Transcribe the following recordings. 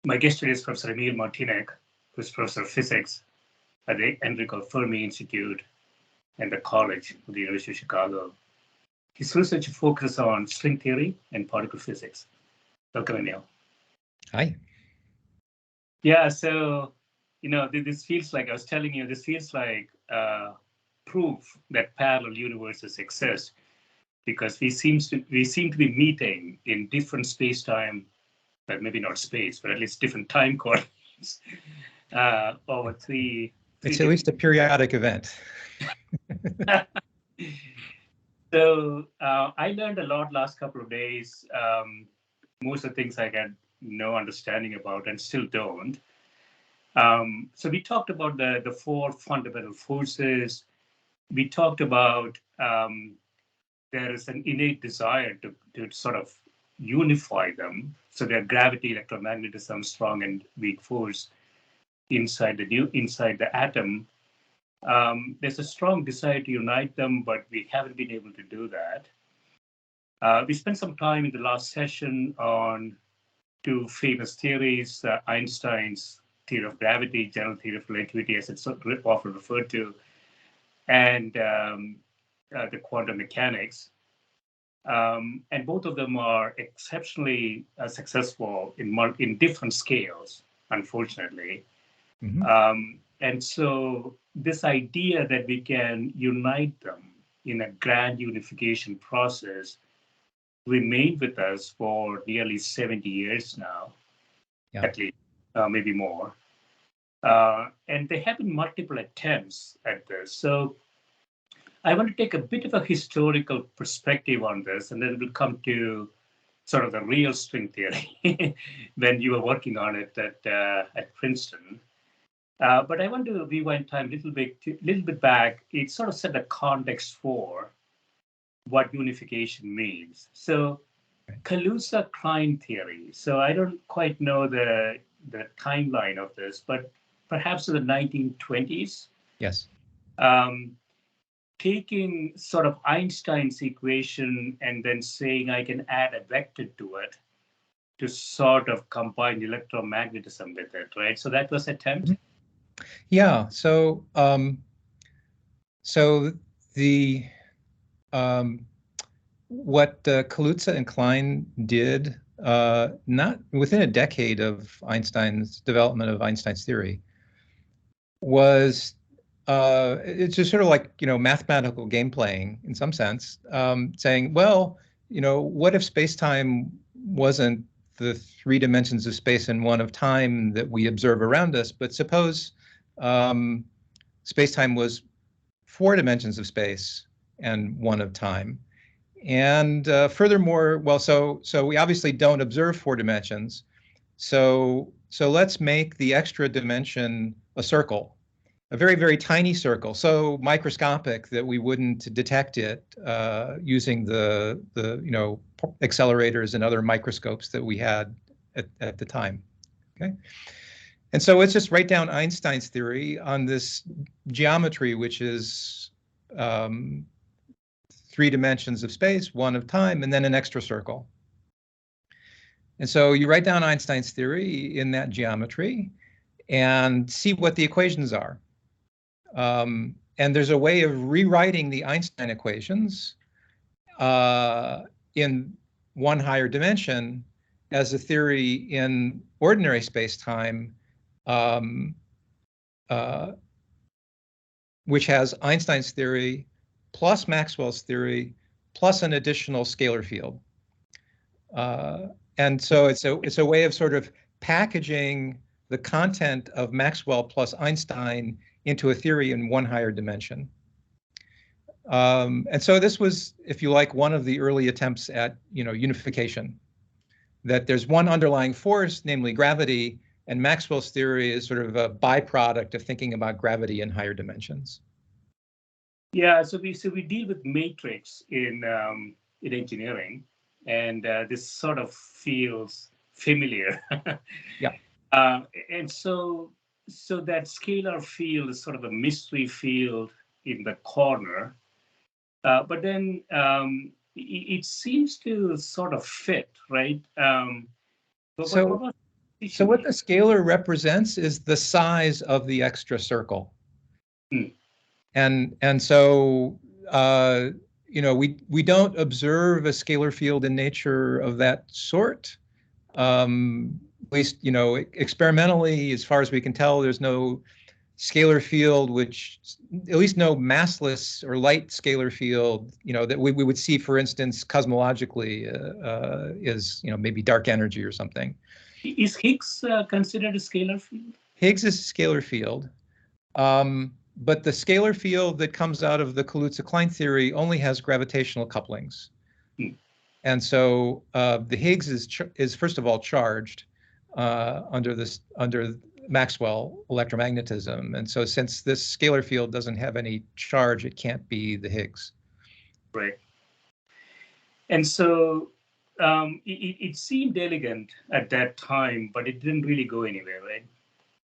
My guest today is Professor Emil Martinec, who's Professor of Physics at the Enrico Fermi Institute and the College of the University of Chicago. His research focuses on string theory and particle physics. Welcome, Emil. Hi. Yeah, so, this feels like, I was telling you, this feels like proof that parallel universes exist, because we seem to be meeting in different space-time, but maybe not space, but at least different time coordinates over three. It's at least a periodic event. So I learned a lot last couple of days. Most of the things I had no understanding about and still don't. So we talked about the four fundamental forces. We talked about there is an innate desire to sort of unify them. So they're gravity, electromagnetism, strong and weak force inside the atom. There's a strong desire to unite them, but we haven't been able to do that. We spent some time in the last session on two famous theories, Einstein's theory of gravity, general theory of relativity, as it's often referred to, and the quantum mechanics. And both of them are exceptionally successful in different scales, unfortunately. Mm-hmm. And so this idea that we can unite them in a grand unification process remained with us for nearly 70 years now, at least, maybe more. And there have been multiple attempts at this. So I want to take a bit of a historical perspective on this, and then we'll come to sort of the real string theory when you were working on it at Princeton. But I want to rewind time a little bit back. It sort of set the context for what unification means. So Kaluza-Klein theory. So I don't quite know the timeline of this, but perhaps in the 1920s. Yes. Taking sort of Einstein's equation and then saying I can add a vector to it to sort of combine electromagnetism with it, right? So that was an attempt. Yeah. So the what Kaluza and Klein did, not within a decade of Einstein's development of Einstein's theory, was it's just sort of like, mathematical game playing in some sense, saying, well, what if space-time wasn't the three dimensions of space and one of time that we observe around us, but suppose space-time was four dimensions of space and one of time. And furthermore, well, so we obviously don't observe four dimensions. So let's make the extra dimension a circle, a very, very tiny circle, so microscopic that we wouldn't detect it using the accelerators and other microscopes that we had at the time. Okay. And so let's just write down Einstein's theory on this geometry, which is three dimensions of space, one of time, and then an extra circle. And so you write down Einstein's theory in that geometry and see what the equations are. And there's a way of rewriting the Einstein equations in one higher dimension as a theory in ordinary space-time, which has Einstein's theory plus Maxwell's theory plus an additional scalar field. And so it's a way of sort of packaging the content of Maxwell plus Einstein into a theory in one higher dimension. And so this was, if you like, one of the early attempts at unification, that there's one underlying force, namely gravity, and Maxwell's theory is sort of a byproduct of thinking about gravity in higher dimensions. Yeah, so we deal with matrix in engineering, and this sort of feels familiar. Yeah. And so that scalar field is sort of a mystery field in the corner, but then it seems to sort of fit, right? So what the scalar represents is the size of the extra circle. Hmm. And so we don't observe a scalar field in nature of that sort. At least, experimentally, as far as we can tell, there's no scalar field, which at least no massless or light scalar field, that we would see, for instance, cosmologically, is, maybe dark energy or something. Is Higgs considered a scalar field? Higgs is a scalar field. But the scalar field that comes out of the Kaluza-Klein theory only has gravitational couplings. Hmm. And so the Higgs is first of all charged under Maxwell electromagnetism. And so since this scalar field doesn't have any charge, it can't be the Higgs. Right. And so it seemed elegant at that time, but it didn't really go anywhere, right?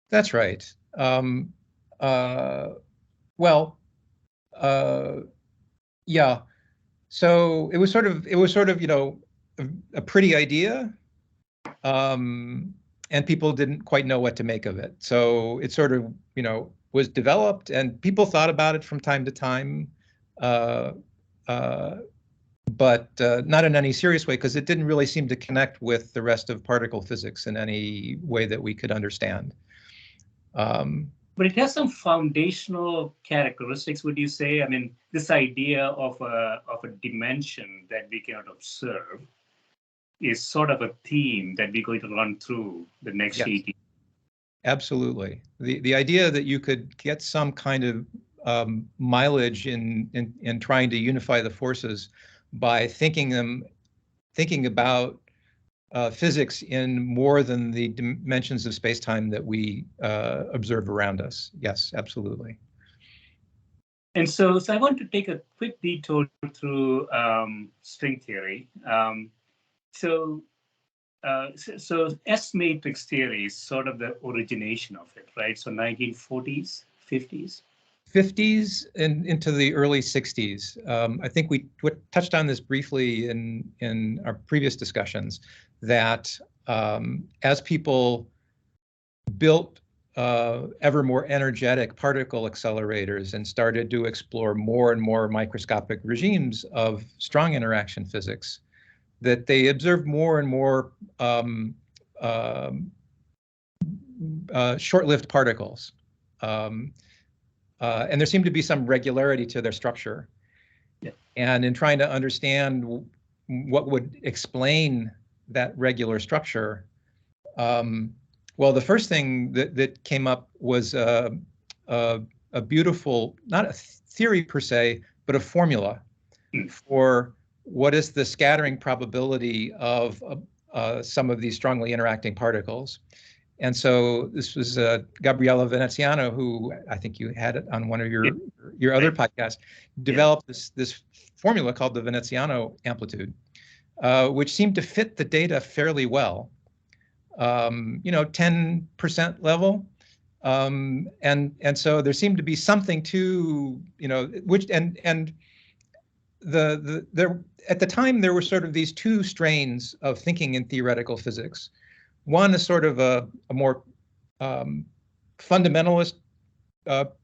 That's right. Yeah. So it was sort of, a pretty idea, and people didn't quite know what to make of it. So it sort of, was developed, and people thought about it from time to time, but not in any serious way, because it didn't really seem to connect with the rest of particle physics in any way that we could understand. But it has some foundational characteristics, would you say? I mean, this idea of a dimension that we cannot observe is sort of a theme that we're going to run through the next 80 years. Absolutely. The idea that you could get some kind of mileage in trying to unify the forces by thinking about physics in more than the dimensions of space-time that we observe around us. Yes, absolutely. And so I want to take a quick detour through string theory. So S-matrix theory is sort of the origination of it, right? So 1940s, 50s? 50s and into the early 60s. I think we touched on this briefly in our previous discussions, that as people built ever more energetic particle accelerators and started to explore more and more microscopic regimes of strong interaction physics, that they observed more and more short-lived particles. And there seemed to be some regularity to their structure. Yeah. And in trying to understand what would explain that regular structure, well, the first thing that came up was a beautiful, not a theory per se, but a formula for what is the scattering probability of some of these strongly interacting particles. And so this was Gabriele Veneziano, who I think you had it on one of your other podcasts, developed this formula called the Veneziano Amplitude, which seemed to fit the data fairly well. 10% level. And so there seemed to be something to, which, and there at the time, there were sort of these two strains of thinking in theoretical physics. One is sort of a more fundamentalist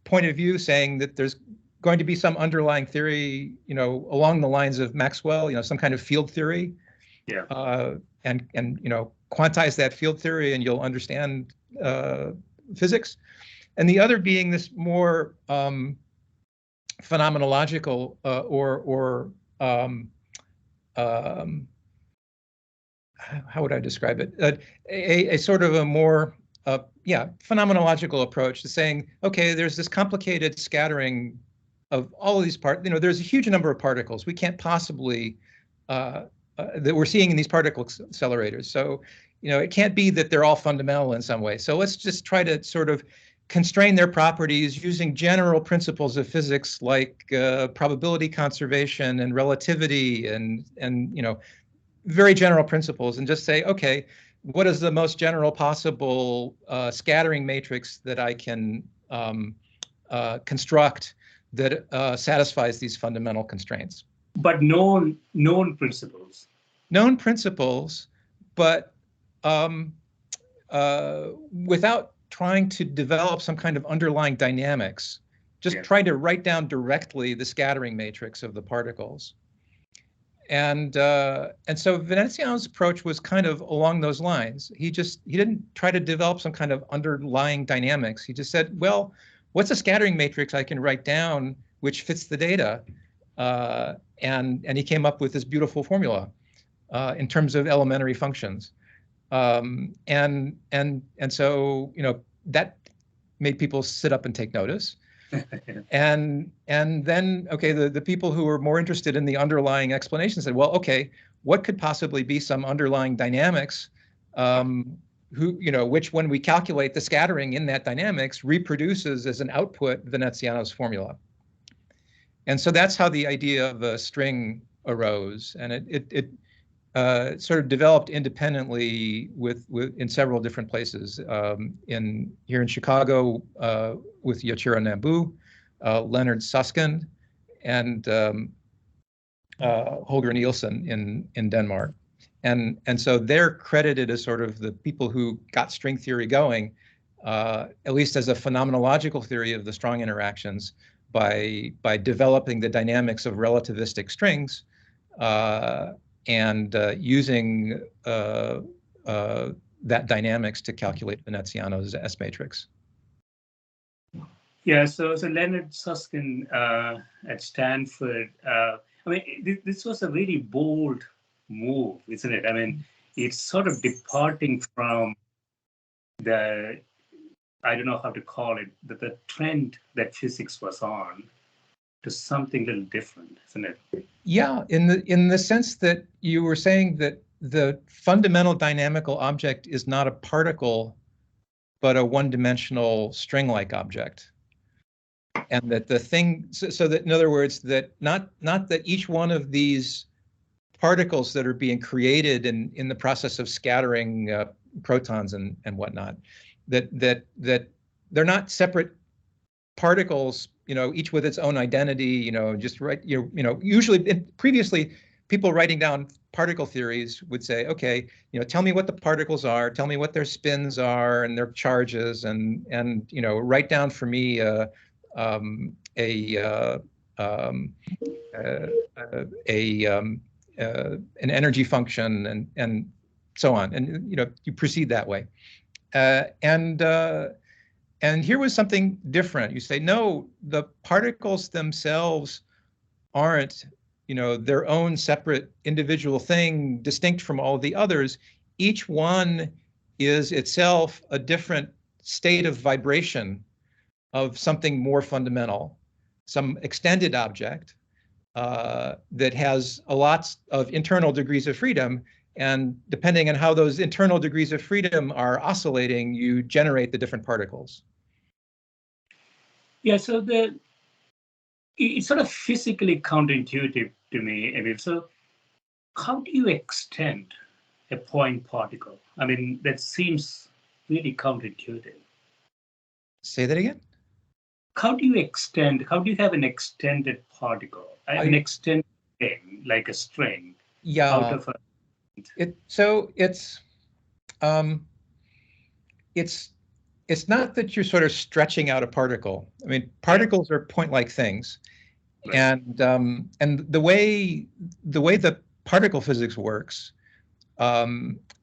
point of view, saying that there's going to be some underlying theory, along the lines of Maxwell, some kind of field theory. Yeah. And quantize that field theory and you'll understand physics. And the other being this more phenomenological how would I describe it? A sort of a more, phenomenological approach to saying, okay, there's this complicated scattering of all of these parts. There's a huge number of particles. We can't possibly, that we're seeing in these particle accelerators. So, it can't be that they're all fundamental in some way. So let's just try to sort of constrain their properties using general principles of physics like probability conservation and relativity and very general principles, and just say, okay, what is the most general possible scattering matrix that I can construct that satisfies these fundamental constraints? But known principles. Known principles, but without trying to develop some kind of underlying dynamics, just try to write down directly the scattering matrix of the particles. And so Veneziano's approach was kind of along those lines. He didn't try to develop some kind of underlying dynamics. He just said, well, what's a scattering matrix I can write down which fits the data? And he came up with this beautiful formula in terms of elementary functions. And so, that made people sit up and take notice. And then, okay, the people who were more interested in the underlying explanation said, well, okay, what could possibly be some underlying dynamics which when we calculate the scattering in that dynamics reproduces as an output Veneziano's formula. And so that's how the idea of a string arose. And it sort of developed independently in several different places. Here in Chicago with Yoichiro Nambu, Leonard Susskind, and Holger Nielsen in Denmark. And so they're credited as sort of the people who got string theory going, at least as a phenomenological theory of the strong interactions, by developing the dynamics of relativistic strings and using that dynamics to calculate Veneziano's S matrix. Yeah, so Leonard Susskind at Stanford, this was a really bold move, isn't it? I mean, it's sort of departing from the, I don't know how to call it, the trend that physics was on to something a little different, isn't it? Yeah, in the sense that you were saying that the fundamental dynamical object is not a particle, but a one-dimensional string-like object. And that the thing, so that in other words, that not that each one of these particles that are being created in the process of scattering protons and whatnot, that they're not separate particles, each with its own identity, just right, usually previously people writing down particle theories would say, okay, tell me what the particles are, tell me what their spins are and their charges, and write down for me an energy function and so on, and you proceed that way, and here was something different. You say, no, the particles themselves aren't, their own separate individual thing, distinct from all of the others. Each one is itself a different state of vibration of something more fundamental, some extended object that has a lot of internal degrees of freedom. And depending on how those internal degrees of freedom are oscillating, you generate the different particles. Yeah, so it's sort of physically counterintuitive to me, Emil. So how do you extend a point particle? I mean, that seems really counterintuitive. Say that again? How do you have an extended particle, an extended thing, like a string, out of a... It's not that you're sort of stretching out a particle. I mean, particles are point-like things, right. And the way the particle physics works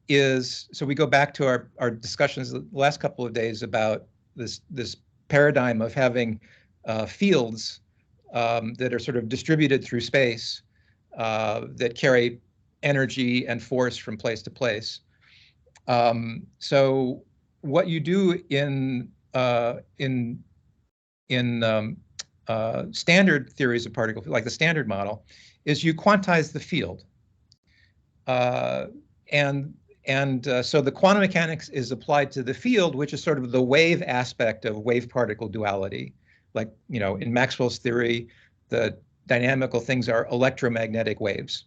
is, so we go back to our discussions the last couple of days about this paradigm of having fields that are sort of distributed through space that carry energy and force from place to place. So what you do in standard theories of particles, like the standard model, is you quantize the field, so the quantum mechanics is applied to the field, which is sort of the wave aspect of wave-particle duality. Like, in Maxwell's theory, the dynamical things are electromagnetic waves.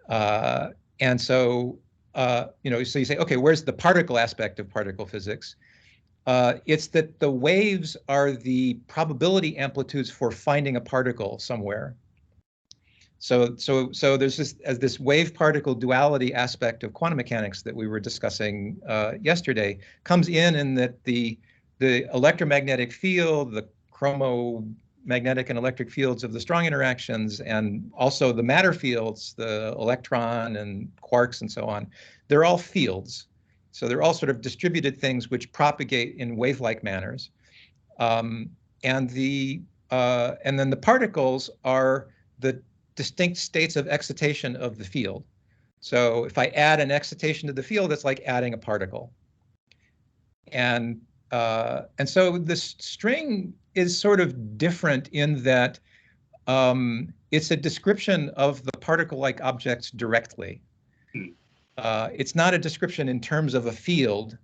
And so, so you say, okay, where's the particle aspect of particle physics? It's that the waves are the probability amplitudes for finding a particle somewhere. So there's this wave-particle duality aspect of quantum mechanics that we were discussing yesterday comes in that the electromagnetic field, the chromomagnetic and electric fields of the strong interactions, and also the matter fields, the electron and quarks and so on, they're all fields. So they're all sort of distributed things which propagate in wave-like manners. And then the particles are the distinct states of excitation of the field. So if I add an excitation to the field, it's like adding a particle. And so this string is sort of different in that it's a description of the particle-like objects directly. It's not a description in terms of a field.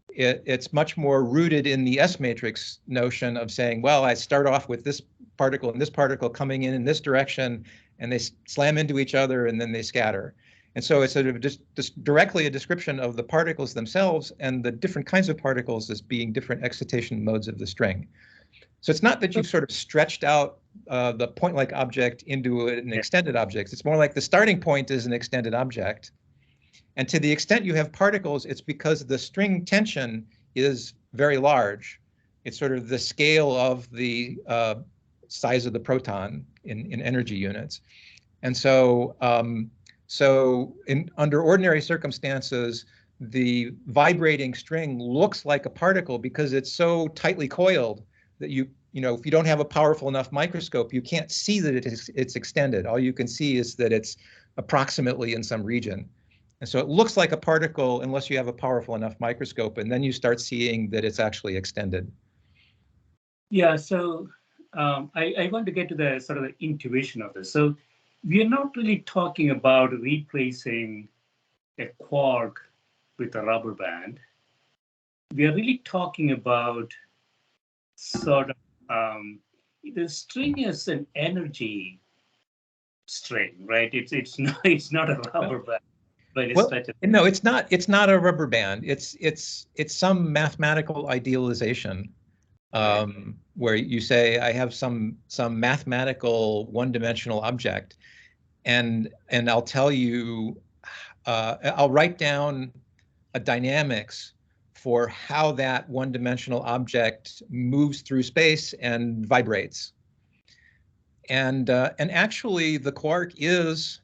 It's much more rooted in the S-matrix notion of saying, well, I start off with this particle and this particle coming in this direction, and they slam into each other, and then they scatter. And so it's sort of just directly a description of the particles themselves and the different kinds of particles as being different excitation modes of the string. So it's not that you've sort of stretched out the point-like object into an extended object. It's more like the starting point is an extended object. And to the extent you have particles, it's because the string tension is very large. It's sort of the scale of the size of the proton in energy units. And so, under ordinary circumstances, the vibrating string looks like a particle because it's so tightly coiled that if you don't have a powerful enough microscope, you can't see that it's extended. All you can see is that it's approximately in some region. And so it looks like a particle unless you have a powerful enough microscope, and then you start seeing that it's actually extended. Yeah, so I want to get to the sort of the intuition of this. So we're not really talking about replacing a quark with a rubber band. We are really talking about sort of the string is an energy string, right? It's not a rubber band. Well, no, it's not. It's not a rubber band. It's some mathematical idealization where you say I have some mathematical one-dimensional object, and I'll tell you, I'll write down a dynamics for how that one-dimensional object moves through space and vibrates. And actually, the quark is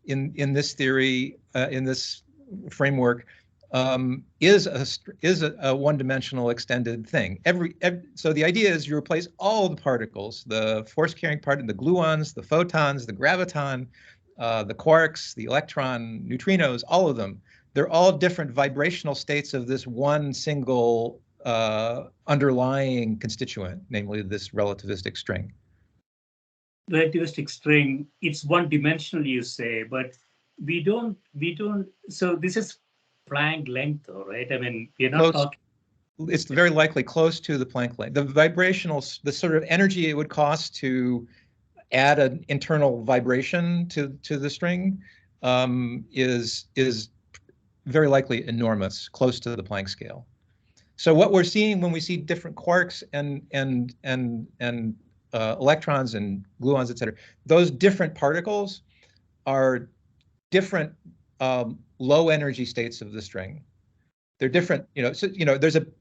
in this theory, in this framework, is a one-dimensional extended thing. So the idea is you replace all the particles, the force-carrying part, the gluons, the photons, the graviton, the quarks, the electron, neutrinos, all of them. They're all different vibrational states of this one single underlying constituent, namely this relativistic string. Relativistic string, it's one-dimensional, you say, but we don't. So this is Planck length, though, right? I mean, we're not talking. It's very likely close to the Planck length. The vibrational, the sort of energy it would cost to add an internal vibration to the string is very likely enormous, close to the Planck scale. So what we're seeing when we see different quarks and electrons and gluons, et cetera, those different particles are different low energy states of the string. They're different, so,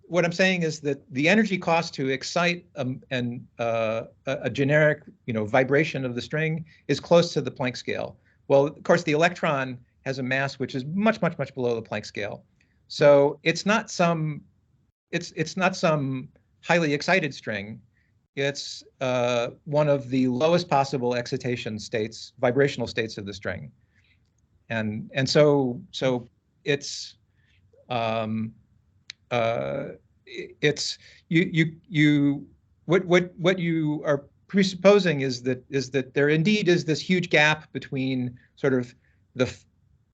what I'm saying is that the energy cost to excite a generic, vibration of the string is close to the Planck scale. Well, of course, the electron has a mass which is much, much, much below the Planck scale. So it's not some highly excited string. It's one of the lowest possible excitation states, vibrational states of the string, and so it's what you are presupposing is that there indeed is this huge gap between sort of the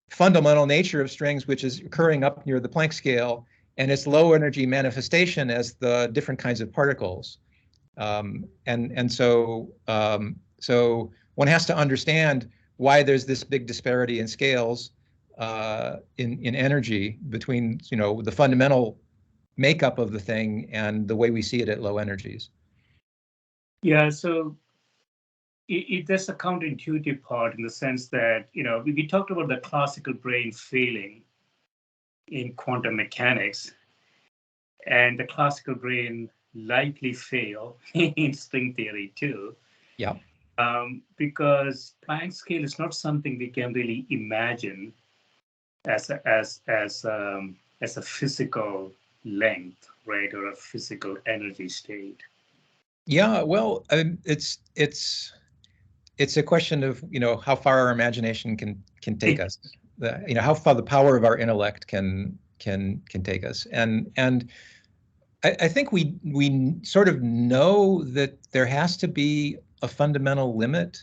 fundamental nature of strings, which is occurring up near the Planck scale, and its low energy manifestation as the different kinds of particles. So one has to understand why there's this big disparity in scales in energy between the fundamental makeup of the thing and the way we see it at low energies. Yeah, so there's a counterintuitive part in the sense that, we talked about the classical brain failing in quantum mechanics, and the classical brain likely fail in string theory too. Yeah. Because Planck scale is not something we can really imagine as a physical length, right, or a physical energy state. Yeah, well, it's a question of how far our imagination can take us. How far the power of our intellect can take us, and I think we sort of know that there has to be a fundamental limit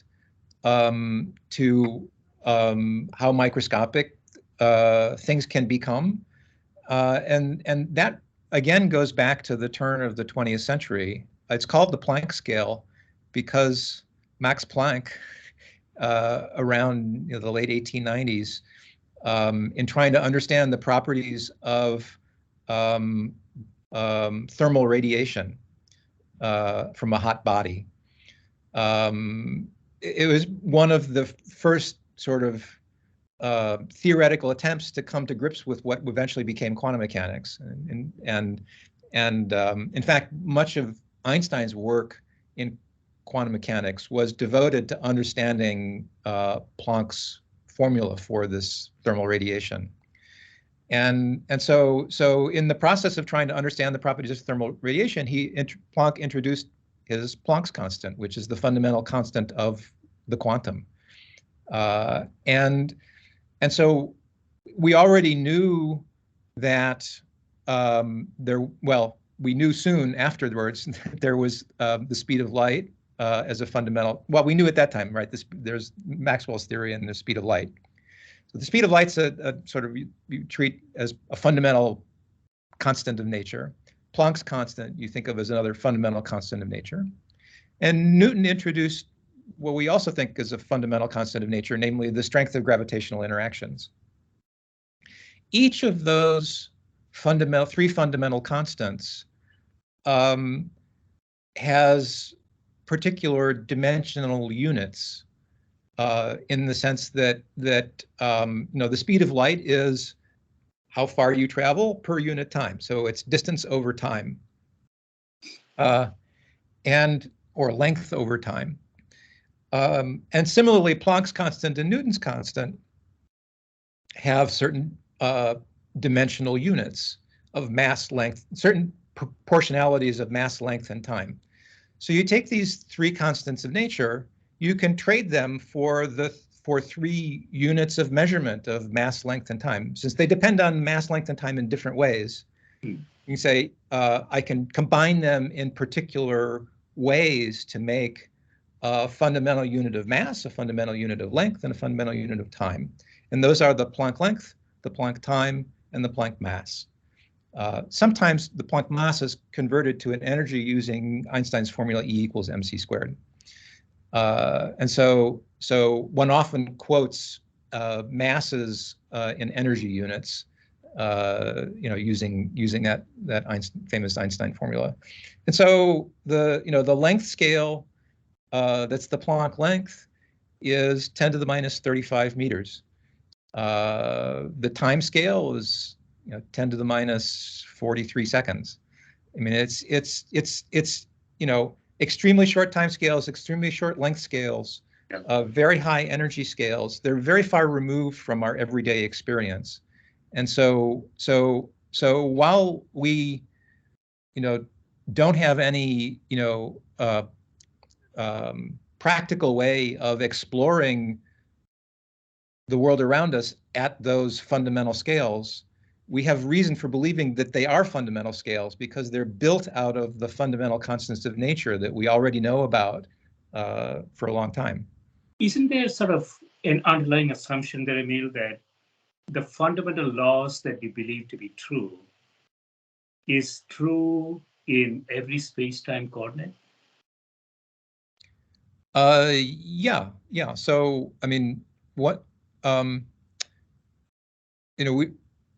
to how microscopic things can become, and that again goes back to the turn of the 20th century. It's called the Planck Scale because Max Planck, around the late 1890s, in trying to understand the properties of thermal radiation from a hot body. It was one of the first sort of theoretical attempts to come to grips with what eventually became quantum mechanics, and in fact, much of Einstein's work in quantum mechanics was devoted to understanding Planck's formula for this thermal radiation. And so in the process of trying to understand the properties of thermal radiation, Planck introduced his Planck's constant, which is the fundamental constant of the quantum. And so we already knew that we knew soon afterwards that there was the speed of light as a fundamental. Well, we knew at that time, right? There's Maxwell's theory and the speed of light. So the speed of light's a sort of you treat as a fundamental constant of nature. Planck's constant you think of as another fundamental constant of nature. And Newton introduced what we also think is a fundamental constant of nature, namely the strength of gravitational interactions. Each of those three fundamental constants has particular dimensional units, in the sense that the speed of light is how far you travel per unit time. So it's distance over time, or length over time. And similarly, Planck's constant and Newton's constant have certain dimensional units of mass, length, certain proportionalities of mass, length, and time. So you take these three constants of nature, you can trade them for 3 units of measurement of mass, length, and time. Since they depend on mass, length, and time in different ways, you can say I can combine them in particular ways to make a fundamental unit of mass, a fundamental unit of length, and a fundamental unit of time. And those are the Planck length, the Planck time, and the Planck mass. Sometimes the Planck mass is converted to an energy using Einstein's formula E equals mc squared. And so one often quotes masses in energy units, using that famous Einstein formula. And so the length scale, that's the Planck length, is 10 to the minus 35 meters. The time scale is 10 to the minus 43 seconds. I mean, it's extremely short time scales, extremely short length scales, very high energy scales. They're very far removed from our everyday experience. And so while we, don't have any, practical way of exploring the world around us at those fundamental scales, we have reason for believing that they are fundamental scales because they're built out of the fundamental constants of nature that we already know about for a long time. Isn't there sort of an underlying assumption there, Emil, that the fundamental laws that we believe to be true is true in every space-time coordinate? Yeah. So, I mean, what,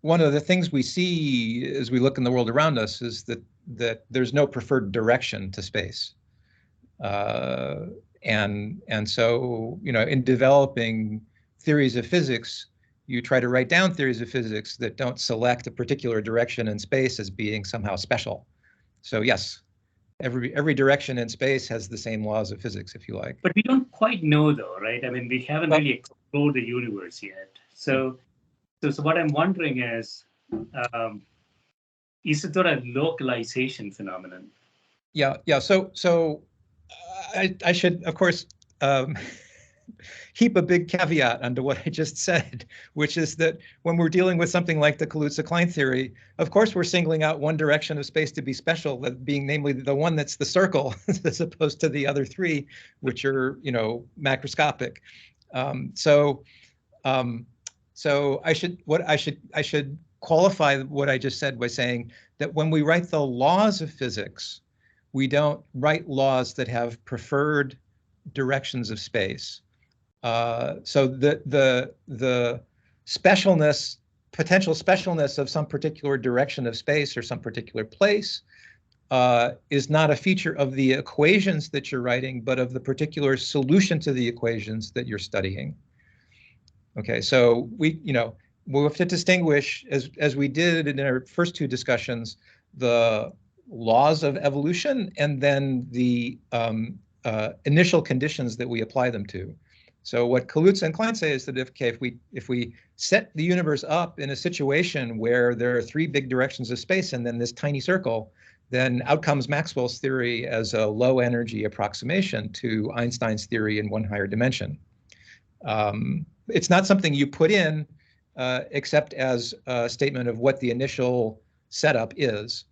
one of the things we see as we look in the world around us is that there's no preferred direction to space. And so, in developing theories of physics, you try to write down theories of physics that don't select a particular direction in space as being somehow special. So yes, every direction in space has the same laws of physics, if you like. But we don't quite know, though, right? I mean, we haven't Well, really explored the universe yet. So what I'm wondering is it sort of a localization phenomenon? Yeah. So I should, of course, heap a big caveat onto what I just said, which is that when we're dealing with something like the Kaluza-Klein theory, of course, we're singling out one direction of space to be special, that being namely the one that's the circle, as opposed to the other three, which are, macroscopic. So I should qualify what I just said by saying that when we write the laws of physics, we don't write laws that have preferred directions of space. So the specialness, potential specialness of some particular direction of space or some particular place is not a feature of the equations that you're writing, but of the particular solution to the equations that you're studying. Okay, so we'll have to distinguish, as we did in our first two discussions, the laws of evolution and then the initial conditions that we apply them to. So what Kaluza and Klein say is that if we set the universe up in a situation where there are three big directions of space and then this tiny circle, then out comes Maxwell's theory as a low energy approximation to Einstein's theory in one higher dimension. It's not something you put in except as a statement of what the initial setup is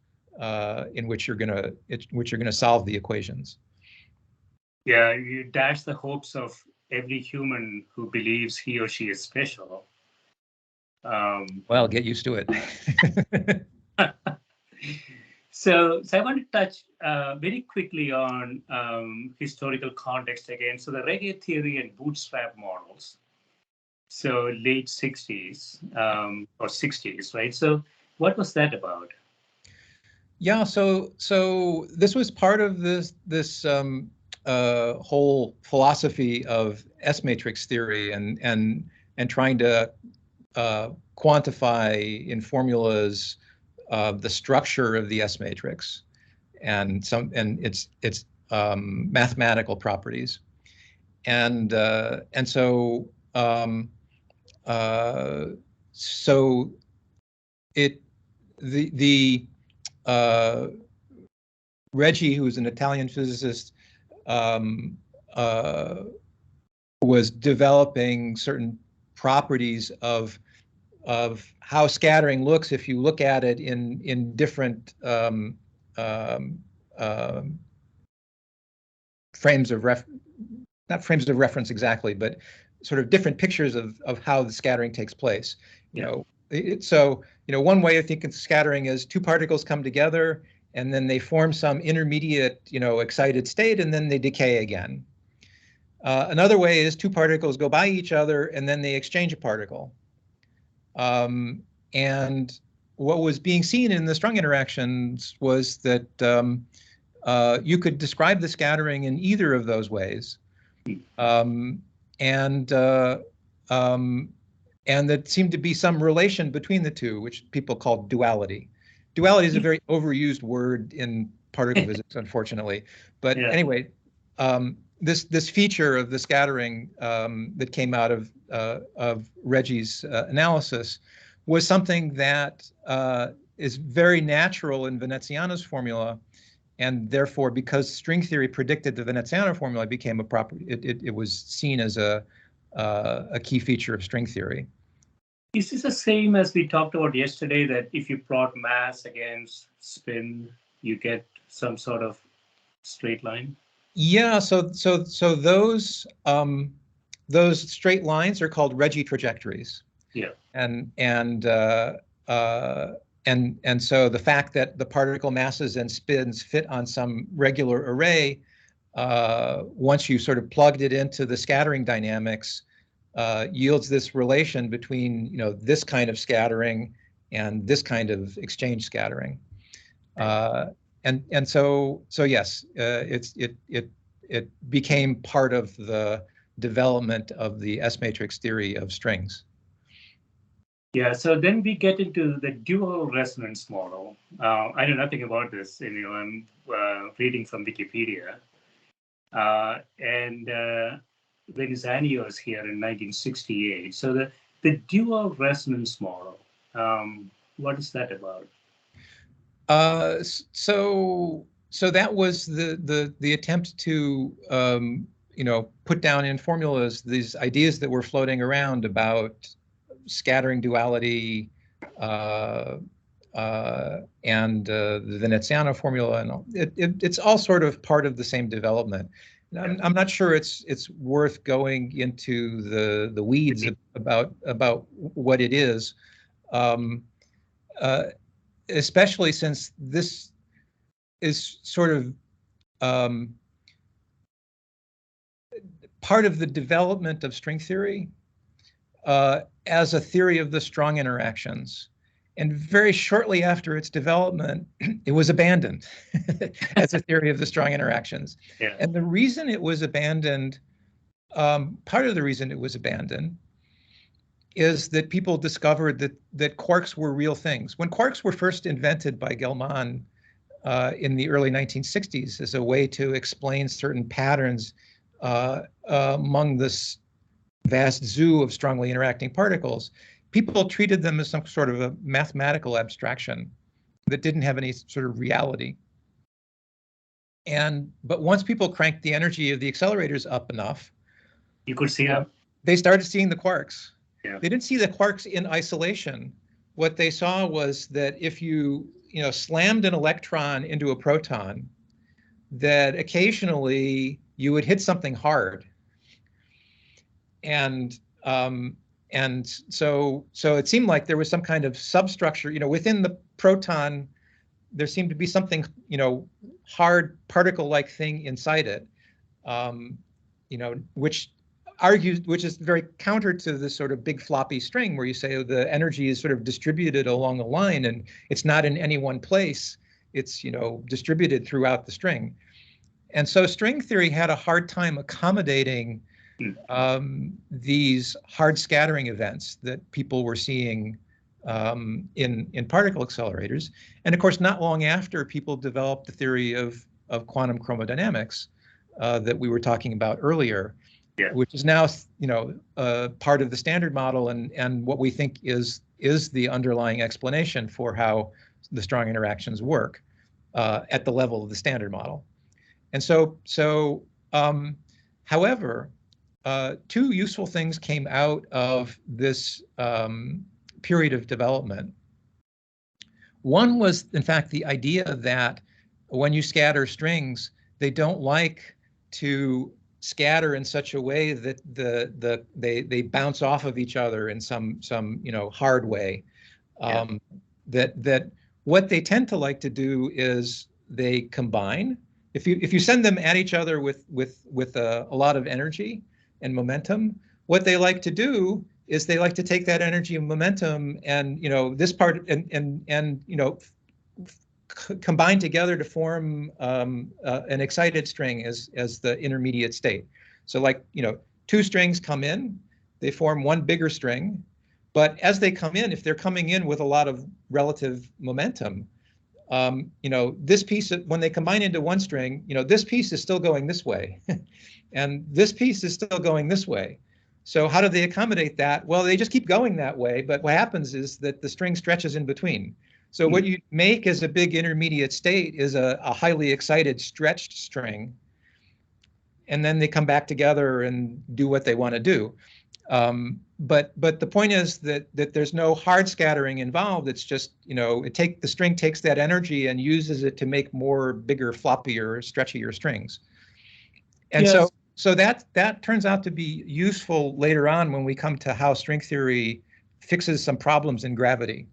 in which you're gonna solve the equations. Yeah, you dash the hopes of every human who believes he or she is special. Well, get used to it. So I want to touch very quickly on historical context again. So the reggae theory and bootstrap models. So late 60s or 60s, right? So what was that about? Yeah, so this was part of this whole philosophy of S-matrix theory and trying to quantify in formulas the structure of the S-matrix and its mathematical properties, and so Reggie, who's an Italian physicist, was developing certain properties of how scattering looks if you look at it in different frames of not frames of reference exactly, but sort of different pictures of how the scattering takes place. One way of thinking scattering is two particles come together and then they form some intermediate, excited state, and then they decay again. Another way is two particles go by each other and then they exchange a particle. And what was being seen in the strong interactions was that you could describe the scattering in either of those ways. And that seemed to be some relation between the two, which people call duality. Duality is a very overused word in particle physics, unfortunately. But anyway, this feature of the scattering that came out of Reggie's analysis was something that is very natural in Veneziano's formula, and therefore, because string theory predicted the Veneziano formula, became a property. It was seen as a key feature of string theory. Is this the same as we talked about yesterday, that if you plot mass against spin, you get some sort of straight line? Yeah. So those straight lines are called Reggie trajectories. Yeah. And so the fact that the particle masses and spins fit on some regular array, once you sort of plugged it into the scattering dynamics, yields this relation between this kind of scattering and this kind of exchange scattering. And so yes, it it became part of the development of the S-matrix theory of strings. Yeah, so then we get into the dual resonance model. I know nothing about this, and I'm reading from Wikipedia. And Veneziano is here in 1968. So the dual resonance model, what is that about? So that was the attempt to put down in formulas these ideas that were floating around about scattering duality and the Veneziano formula, and all. It's all sort of part of the same development. I'm not sure it's worth going into the weeds about what it is, especially since this is sort of part of the development of string theory as a theory of the strong interactions. And very shortly after its development, it was abandoned as a theory of the strong interactions. Yeah. And the reason it was abandoned, part of the reason it was abandoned, is that people discovered that quarks were real things. When quarks were first invented by Gell-Mann in the early 1960s as a way to explain certain patterns among this vast zoo of strongly interacting particles, people treated them as some sort of a mathematical abstraction that didn't have any sort of reality. But once people cranked the energy of the accelerators up enough, you could see them. They started seeing the quarks. Yeah. They didn't see the quarks in isolation. What they saw was that if you slammed an electron into a proton, that occasionally you would hit something hard. And so it seemed like there was some kind of substructure, within the proton. There seemed to be something, hard particle-like thing inside it, which is very counter to this sort of big floppy string where you say the energy is sort of distributed along a line and it's not in any one place. It's, distributed throughout the string. And so string theory had a hard time accommodating these hard scattering events that people were seeing in particle accelerators. And of course, not long after, people developed the theory of quantum chromodynamics that we were talking about earlier, which is now part of the standard model and what we think is the underlying explanation for how the strong interactions work at the level of the standard model. And however, two useful things came out of this period of development. One was, in fact, the idea that when you scatter strings, they don't like to scatter in such a way that they bounce off of each other in some hard way. That what they tend to like to do is they combine. If you send them at each other with a lot of energy and momentum, what they like to do is they like to take that energy and momentum and this part and combine together to form an excited string as the intermediate state. So like two strings come in, they form one bigger string, but as they come in, if they're coming in with a lot of relative momentum, this piece, when they combine into one string, this piece is still going this way, and this piece is still going this way. So how do they accommodate that? Well, they just keep going that way, but what happens is that the string stretches in between. So what you make as a big intermediate state is a highly excited stretched string, and then they come back together and do what they want to do. But the point is that there's no hard scattering involved. It's just, the string takes that energy and uses it to make more bigger, floppier, stretchier strings. And yes. So that turns out to be useful later on when we come to how string theory fixes some problems in gravity.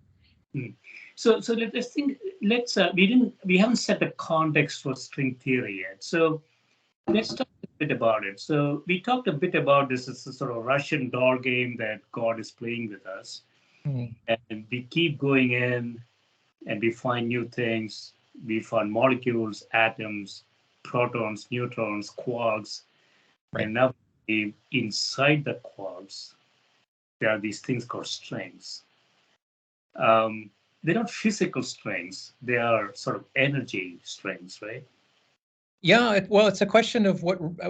So let's think. We haven't set the context for string theory yet. So let's talk a bit about it. So we talked a bit about this as a sort of Russian doll game that God is playing with us, and we keep going in, and we find new things. We find molecules, atoms, protons, neutrons, quarks, Right. and now inside the quarks, there are these things called strings. They're not physical strings; they are sort of energy strings, right? Yeah, well, it's a question of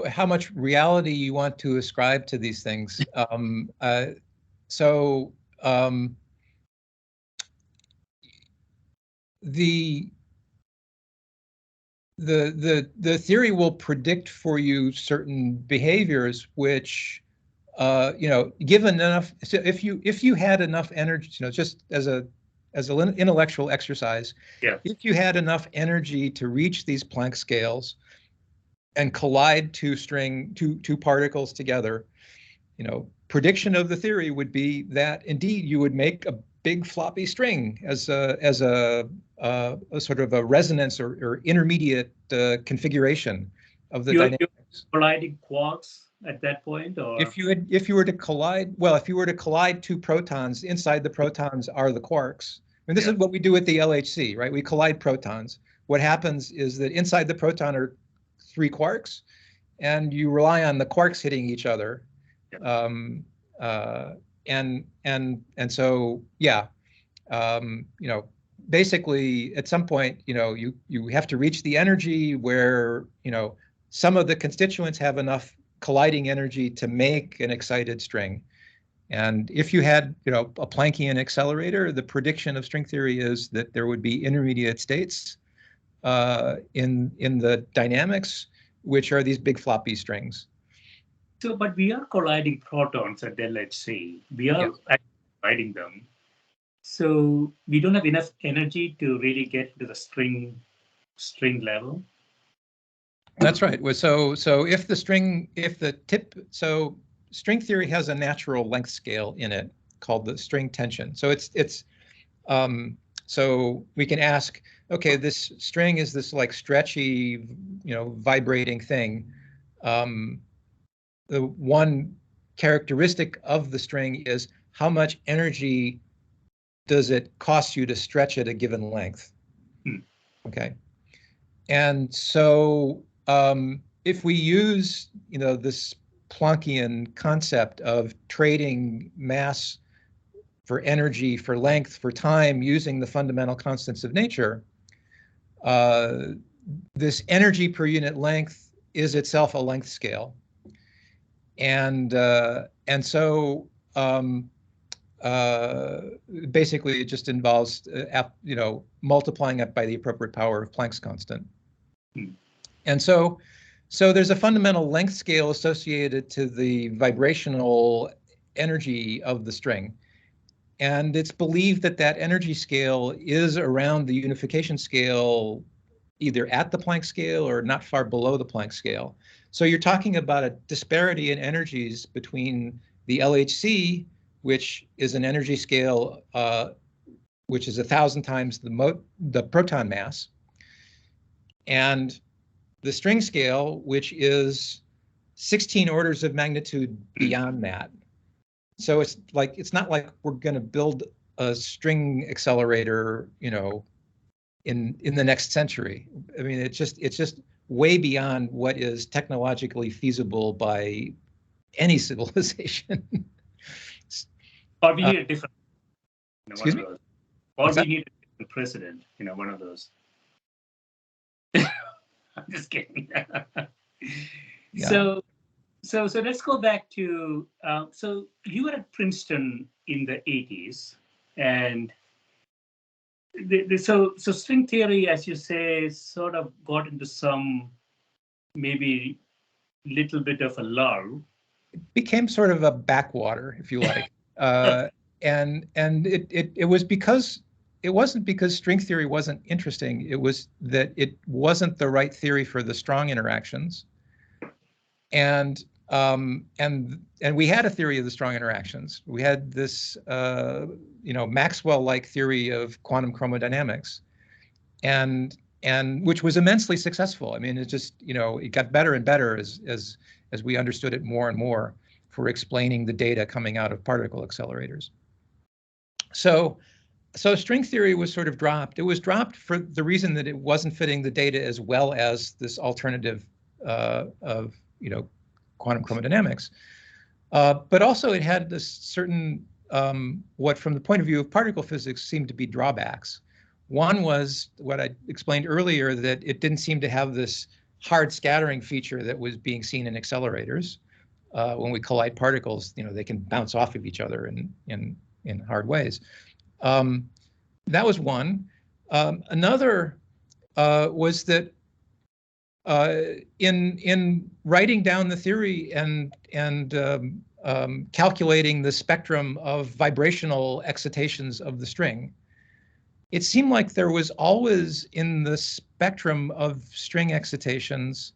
how much reality you want to ascribe to these things. So the theory will predict for you certain behaviors, which given enough. So if you had enough energy, just as an intellectual exercise, Yeah. if you had enough energy to reach these Planck scales and collide two particles together, prediction of the theory would be that indeed you would make a big floppy string as a sort of a resonance or intermediate configuration of the dynamics. You're colliding quarks at that point, or if you were to collide two protons, inside the protons are the quarks. And this is what we do at the LHC, right? We collide protons. What happens is that inside the proton are three quarks, and you rely on the quarks hitting each other. And so basically at some point you have to reach the energy where some of the constituents have enough colliding energy to make an excited string. And if you had a Planckian accelerator, the prediction of string theory is that there would be intermediate states in the dynamics, which are these big floppy strings. So, but we are colliding protons at LHC. We are colliding them. So we don't have enough energy to really get to the string level. That's right. So if string theory has a natural length scale in it called the string tension. So so we can ask, okay, this string is this like stretchy, vibrating thing. The one characteristic of the string is how much energy does it cost you to stretch at a given length? Okay. And so if we use, this Planckian concept of trading mass for energy, for length, for time, using the fundamental constants of nature, this energy per unit length is itself a length scale. And so basically it just involves multiplying it by the appropriate power of Planck's constant. And so there's a fundamental length scale associated to the vibrational energy of the string. And it's believed that that energy scale is around the unification scale, either at the Planck scale or not far below the Planck scale. So you're talking about a disparity in energies between the LHC, which is an energy scale which is 1,000 times the proton mass, and the string scale, which is 16 orders of magnitude beyond that. So it's not like we're going to build a string accelerator, in the next century. I mean, it's just way beyond what is technologically feasible by any civilization. Or we need a different. Excuse me? Or we need a different president. One of those. I'm just kidding. Yeah. So let's go back to, so you were at Princeton in the 80s, and so string theory, as you say, sort of got into some maybe little bit of a lull. It became sort of a backwater, if you like, and it was because it wasn't because string theory wasn't interesting. It was that it wasn't the right theory for the strong interactions. And we had a theory of the strong interactions. We had this, Maxwell-like theory of quantum chromodynamics, and which was immensely successful. I mean, it just, it got better and better as we understood it more and more for explaining the data coming out of particle accelerators. So so string theory was sort of dropped. It was dropped for the reason that it wasn't fitting the data as well as this alternative of quantum chromodynamics. But also it had this certain what from the point of view of particle physics seemed to be drawbacks. One was what I explained earlier, that it didn't seem to have this hard scattering feature that was being seen in accelerators. When we collide particles, they can bounce off of each other in hard ways. That was one. Another was that in writing down the theory and calculating the spectrum of vibrational excitations of the string, it seemed like there was always in the spectrum of string excitations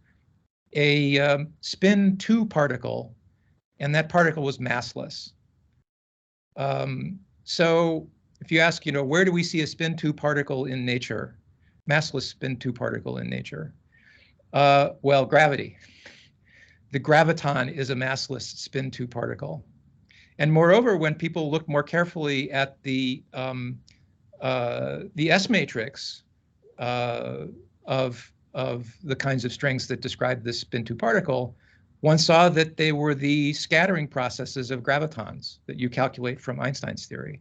a spin 2 particle, and that particle was massless. So if you ask, where do we see a spin 2 particle in nature, massless spin 2 particle in nature? Well, gravity. The graviton is a massless spin 2 particle. And moreover, when people look more carefully at the S matrix of the kinds of strings that describe this spin 2 particle, one saw that they were the scattering processes of gravitons that you calculate from Einstein's theory.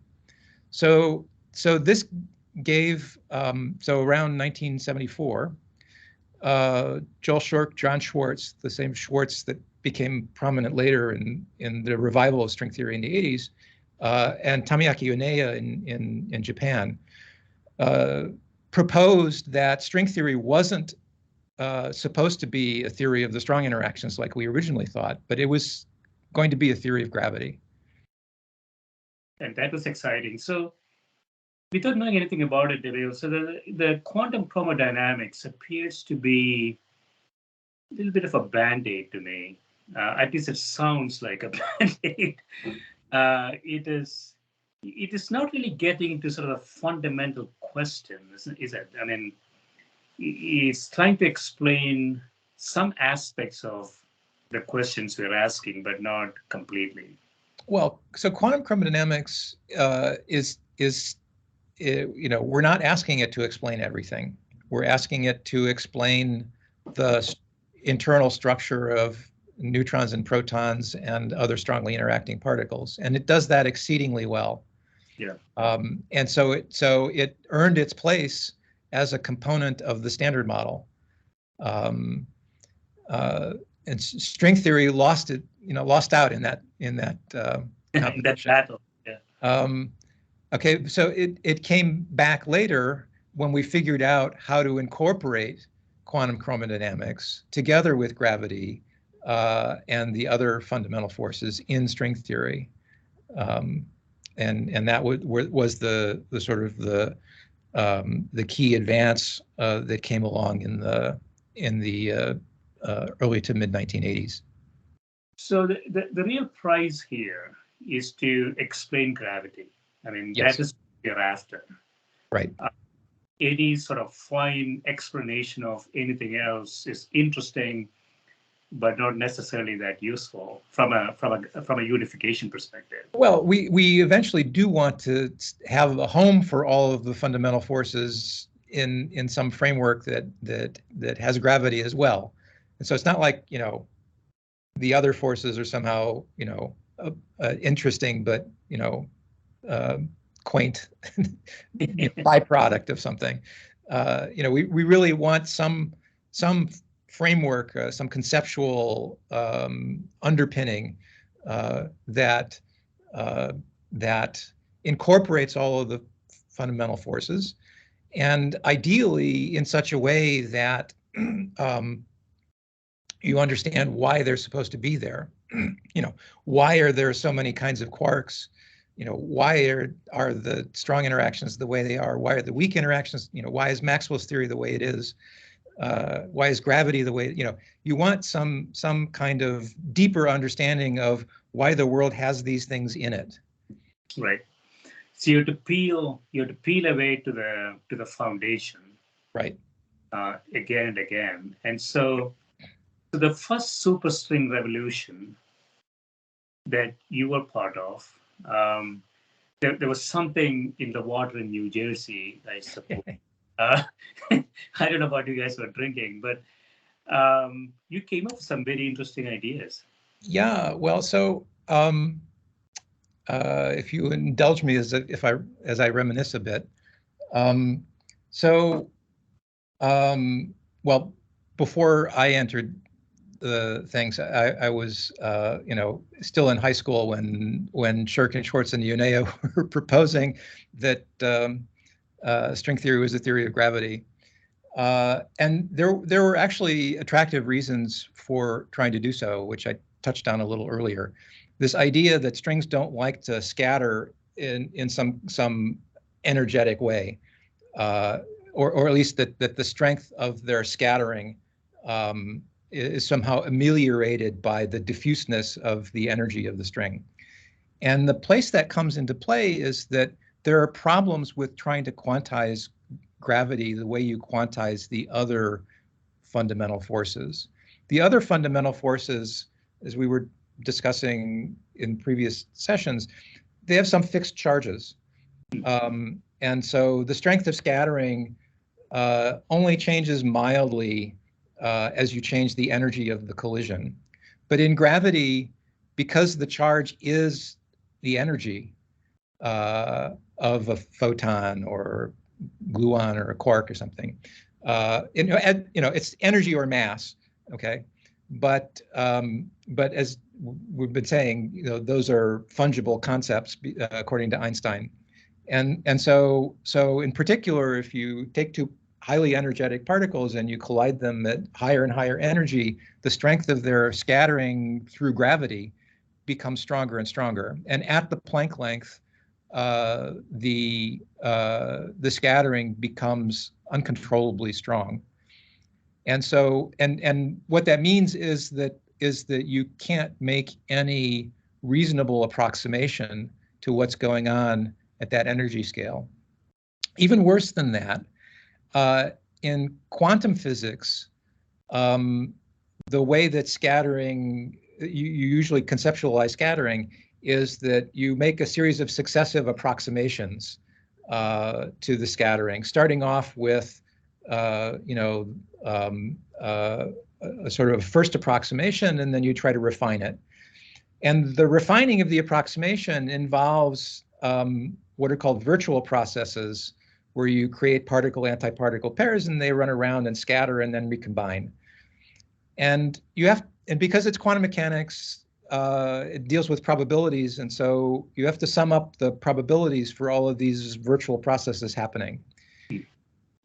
So this gave, so around 1974, Joel Shork, John Schwartz, the same Schwartz that became prominent later in the revival of string theory in the 80s, and Tamiaki Uneya in Japan, proposed that string theory wasn't supposed to be a theory of the strong interactions like we originally thought, but it was going to be a theory of gravity. And that was exciting. So without knowing anything about it, Emil, so the quantum chromodynamics appears to be a little bit of a band-aid to me. At least it sounds like a band-aid. It is not really getting into sort of a fundamental question, is it? I mean, it's trying to explain some aspects of the questions we're asking, but not completely. Well, so quantum chromodynamics is we're not asking it to explain everything. We're asking it to explain the internal structure of neutrons and protons and other strongly interacting particles, and it does that exceedingly well. Yeah. And so it earned its place as a component of the standard model. And string theory lost out in that competition. That battle. Yeah. Okay, so it came back later when we figured out how to incorporate quantum chromodynamics together with gravity and the other fundamental forces in string theory, and that was the sort of the key advance that came along in the early to mid 1980s. So the real prize here is to explain gravity. I mean, yes. That is what you're after. Right. Any sort of fine explanation of anything else is interesting, but not necessarily that useful from a unification perspective. Well, we eventually do want to have a home for all of the fundamental forces in some framework that has gravity as well. And so it's not like the other forces are somehow interesting, but quaint byproduct of something. We really want some framework, some conceptual underpinning that incorporates all of the fundamental forces, and ideally in such a way that you understand why they're supposed to be there. Why are there so many kinds of quarks? Why are the strong interactions the way they are? Why are the weak interactions? Why is Maxwell's theory the way it is? Why is gravity the way? You want some kind of deeper understanding of why the world has these things in it. Right. So you have to peel away to the foundation. Right. Again and again, and so the first superstring revolution that you were part of there was something in the water in New Jersey, I suppose. I don't know what you guys were drinking, but you came up with some very interesting ideas. Yeah, well, so if you indulge me as I reminisce a bit, so well, before I entered the things, I was still in high school when Shirk and Schwartz and UNEO were proposing that string theory was a theory of gravity. And there were actually attractive reasons for trying to do so, which I touched on a little earlier. This idea that strings don't like to scatter in some energetic way, or at least that the strength of their scattering is somehow ameliorated by the diffuseness of the energy of the string. And the place that comes into play is that there are problems with trying to quantize gravity the way you quantize the other fundamental forces. The other fundamental forces, as we were discussing in previous sessions, they have some fixed charges. And so the strength of scattering only changes mildly as you change the energy of the collision. But in gravity, because the charge is the energy of a photon or gluon or a quark or something, it's energy or mass, okay? But as we've been saying, those are fungible concepts according to Einstein. And so in particular, if you take two highly energetic particles and you collide them at higher and higher energy, the strength of their scattering through gravity becomes stronger and stronger. And at the Planck length, the scattering becomes uncontrollably strong. And so and what that means is that you can't make any reasonable approximation to what's going on at that energy scale. Even worse than that, in quantum physics, the way that scattering, you usually conceptualize scattering, is that you make a series of successive approximations to the scattering, starting off with a sort of first approximation, and then you try to refine it. And the refining of the approximation involves what are called virtual processes, where you create particle-antiparticle pairs and they run around and scatter and then recombine. And because it's quantum mechanics, it deals with probabilities, and so you have to sum up the probabilities for all of these virtual processes happening.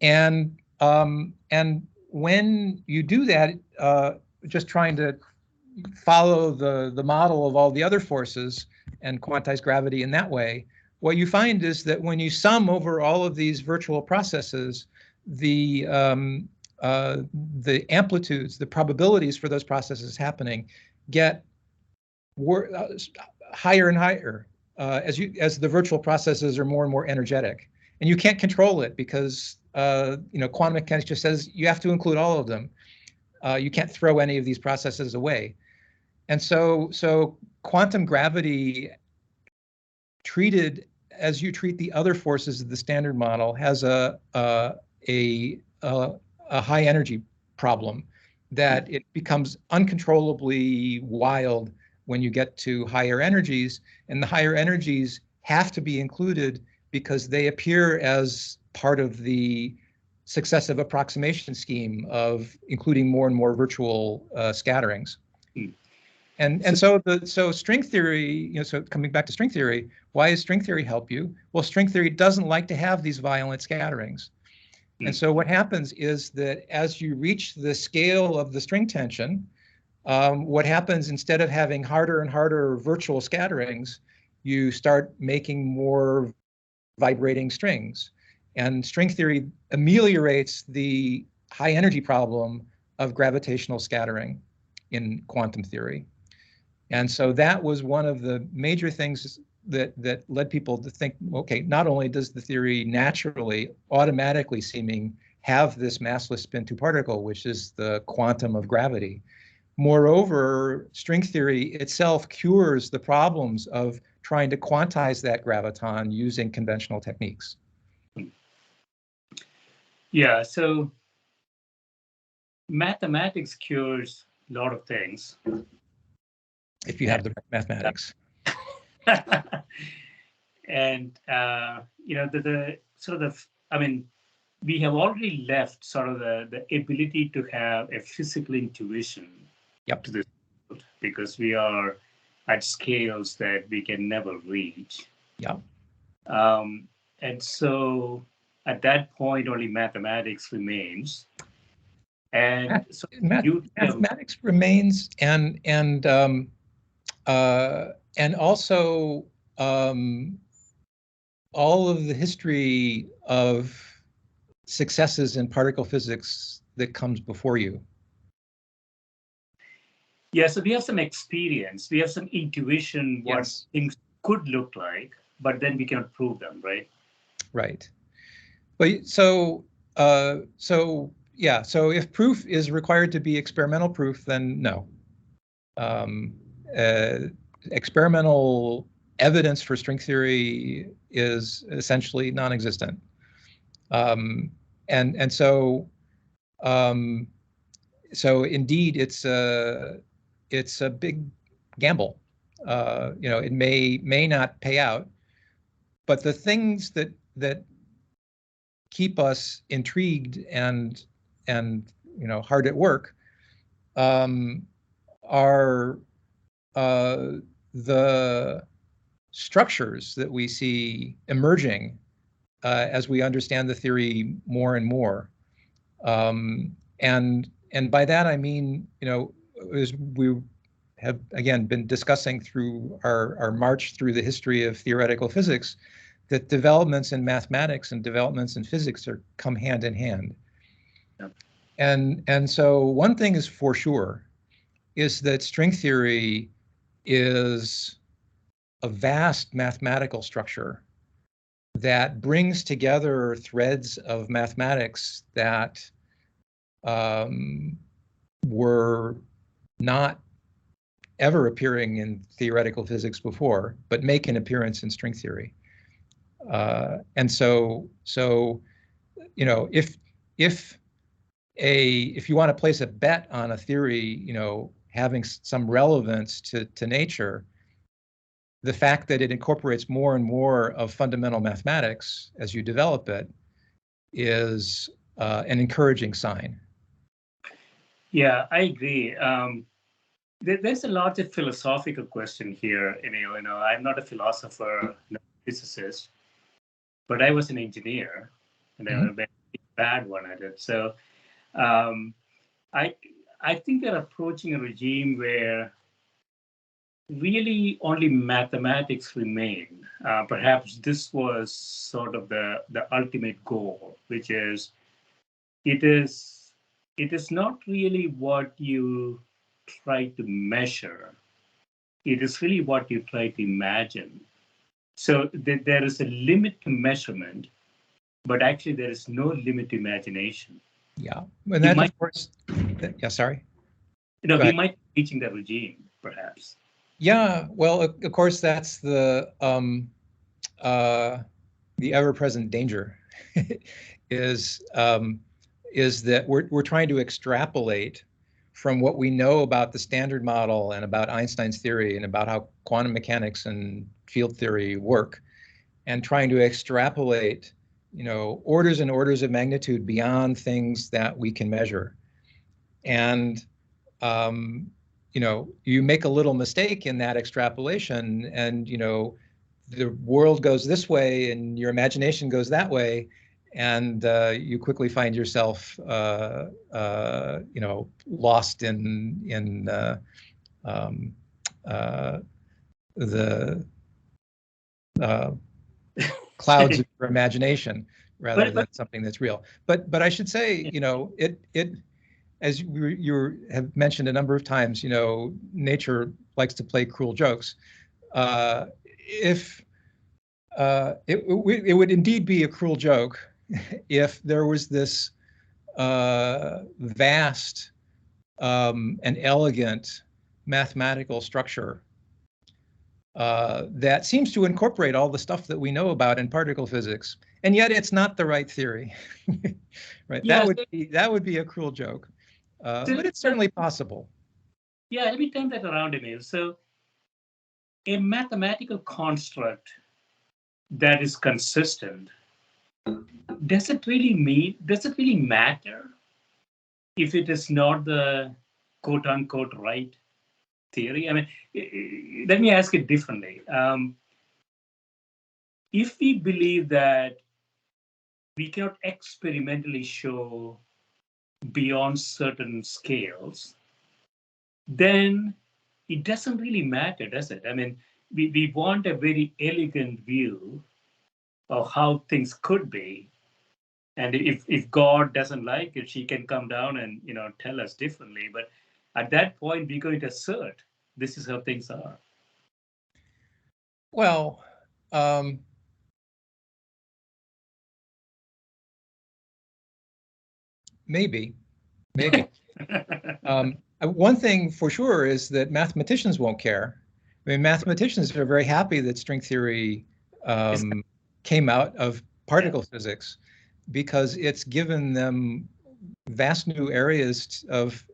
And when you do that, just trying to follow the model of all the other forces and quantize gravity in that way, what you find is that when you sum over all of these virtual processes, the amplitudes, the probabilities for those processes happening, get higher and higher as the virtual processes are more and more energetic. And you can't control it because quantum mechanics just says you have to include all of them. You can't throw any of these processes away. And so quantum gravity, treated as you treat the other forces of the standard model, has a high energy problem, that it becomes uncontrollably wild when you get to higher energies, and the higher energies have to be included because they appear as part of the successive approximation scheme of including more and more virtual scatterings. And so string theory, so coming back to string theory, why does string theory help you? Well, string theory doesn't like to have these violent scatterings. And so what happens is that as you reach the scale of the string tension, what happens, instead of having harder and harder virtual scatterings, you start making more vibrating strings. And string theory ameliorates the high energy problem of gravitational scattering in quantum theory. And so that was one of the major things that led people to think, okay, not only does the theory naturally, automatically seeming, have this massless spin 2 particle, which is the quantum of gravity. Moreover, string theory itself cures the problems of trying to quantize that graviton using conventional techniques. Yeah, so mathematics cures a lot of things. If you have the mathematics. And, the sort of, I mean, we have already left sort of the ability to have a physical intuition to this world, because we are at scales that we can never reach. And so at that point, only mathematics remains. And so mathematics remains, and also all of the history of successes in particle physics that comes before you. Yeah, so we have some experience, we have some intuition what things could look like, but then we cannot prove them, right? Right. But so if proof is required to be experimental proof, then no. Experimental evidence for string theory is essentially non-existent. So indeed, it's a big gamble. It may not pay out, but the things that keep us intrigued and hard at work are the structures that we see emerging as we understand the theory more and more. And by that I mean, as we have again been discussing through our march through the history of theoretical physics, that developments in mathematics and developments in physics come hand in hand. Yep. And so one thing is for sure, is that string theory is a vast mathematical structure that brings together threads of mathematics that were not ever appearing in theoretical physics before, but make an appearance in string theory. And so if you want to place a bet on a theory, having some relevance to nature, the fact that it incorporates more and more of fundamental mathematics as you develop it is an encouraging sign. Yeah, I agree. There's a larger philosophical question here, Emil. I'm not a philosopher, not a physicist, but I was an engineer, and I'm a very bad one at it. So I think they're approaching a regime where really only mathematics remain. Perhaps this was sort of the ultimate goal, which is it is not really what you try to measure. It is really what you try to imagine. So there is a limit to measurement, but actually there is no limit to imagination. Yeah, and that of course. Yeah, sorry. We might be reaching that regime, perhaps. Yeah, well, of course, that's the ever-present danger. is that we're trying to extrapolate from what we know about the Standard Model and about Einstein's theory and about how quantum mechanics and field theory work, and trying to extrapolate, orders and orders of magnitude beyond things that we can measure. And you make a little mistake in that extrapolation, and the world goes this way and your imagination goes that way, and you quickly find yourself lost in the clouds of your imagination rather than something that's real. But I should say, it as you have mentioned a number of times, nature likes to play cruel jokes. It would indeed be a cruel joke if there was this vast and elegant mathematical structure that seems to incorporate all the stuff that we know about in particle physics, and yet it's not the right theory, right? Yeah, That would be a cruel joke, but it's certainly possible. Yeah, let me turn that around, Emil. So a mathematical construct that is consistent, does it really matter if it is not the quote unquote right theory? I mean, let me ask it differently. If we believe that we cannot experimentally show beyond certain scales, then it doesn't really matter, does it? I mean, we want a very elegant view of how things could be. And if God doesn't like it, she can come down and tell us differently. But at that point, we're going to assert this is how things are. Well, maybe. One thing for sure is that mathematicians won't care. I mean, mathematicians are very happy that string theory came out of particle physics, because it's given them vast new areas of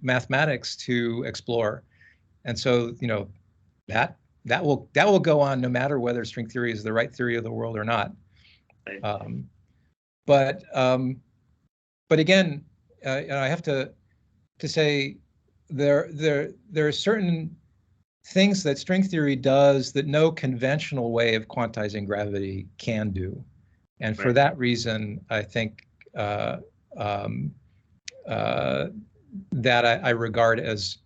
mathematics to explore, and so that will go on no matter whether string theory is the right theory of the world or not. Right. But again, I have to say there are certain things that string theory does that no conventional way of quantizing gravity can do, and for that reason, I think that I regard as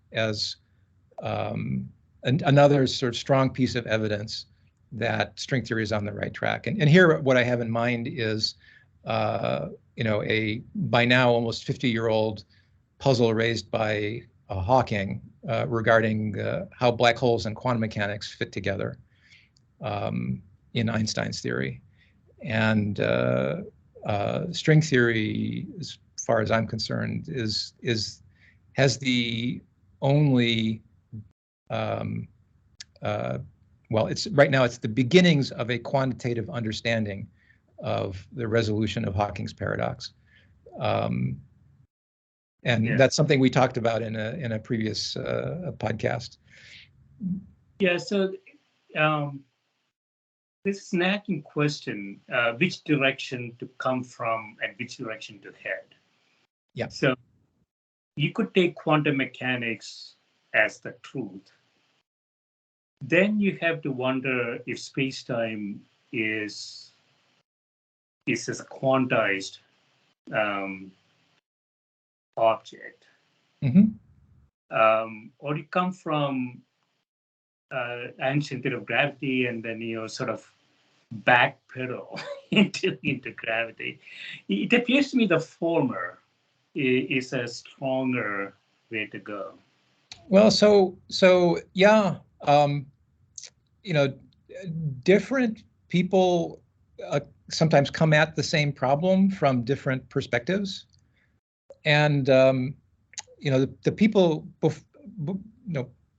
another sort of strong piece of evidence that string theory is on the right track. And here, what I have in mind is, a by now almost 50-year-old puzzle raised by Hawking regarding how black holes and quantum mechanics fit together in Einstein's theory. And string theory, as far as I'm concerned, has the only well, it's right now it's the beginnings of a quantitative understanding of the resolution of Hawking's paradox. And that's something we talked about in a previous podcast. Yeah, so this snacking question, which direction to come from and which direction to head. Yeah. So you could take quantum mechanics as the truth. Then you have to wonder if space-time is a quantized object. Or you come from ancient theory of gravity and then sort of backpedal into gravity. It appears to me the former is a stronger way to go. Well, so yeah, different people sometimes come at the same problem from different perspectives, and the people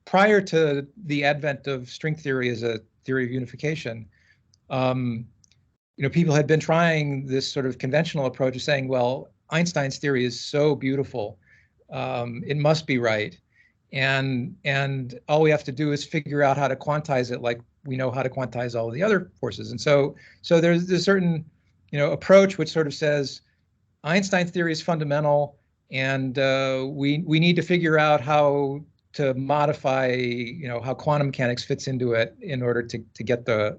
prior to the advent of string theory as a theory of unification, people had been trying this sort of conventional approach of saying, well, Einstein's theory is so beautiful, it must be right, and all we have to do is figure out how to quantize it like we know how to quantize all of the other forces. And so there's this certain approach which sort of says Einstein's theory is fundamental, and we need to figure out how to modify how quantum mechanics fits into it in order to get the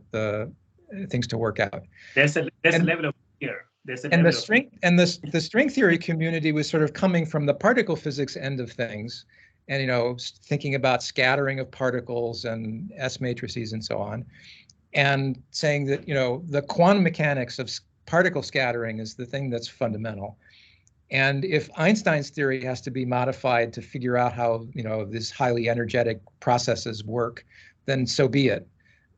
things to work out. There's a level of fear. And the string theory community was sort of coming from the particle physics end of things, and thinking about scattering of particles and S matrices and so on, and saying that the quantum mechanics of particle scattering is the thing that's fundamental. And if Einstein's theory has to be modified to figure out how these highly energetic processes work, then so be it.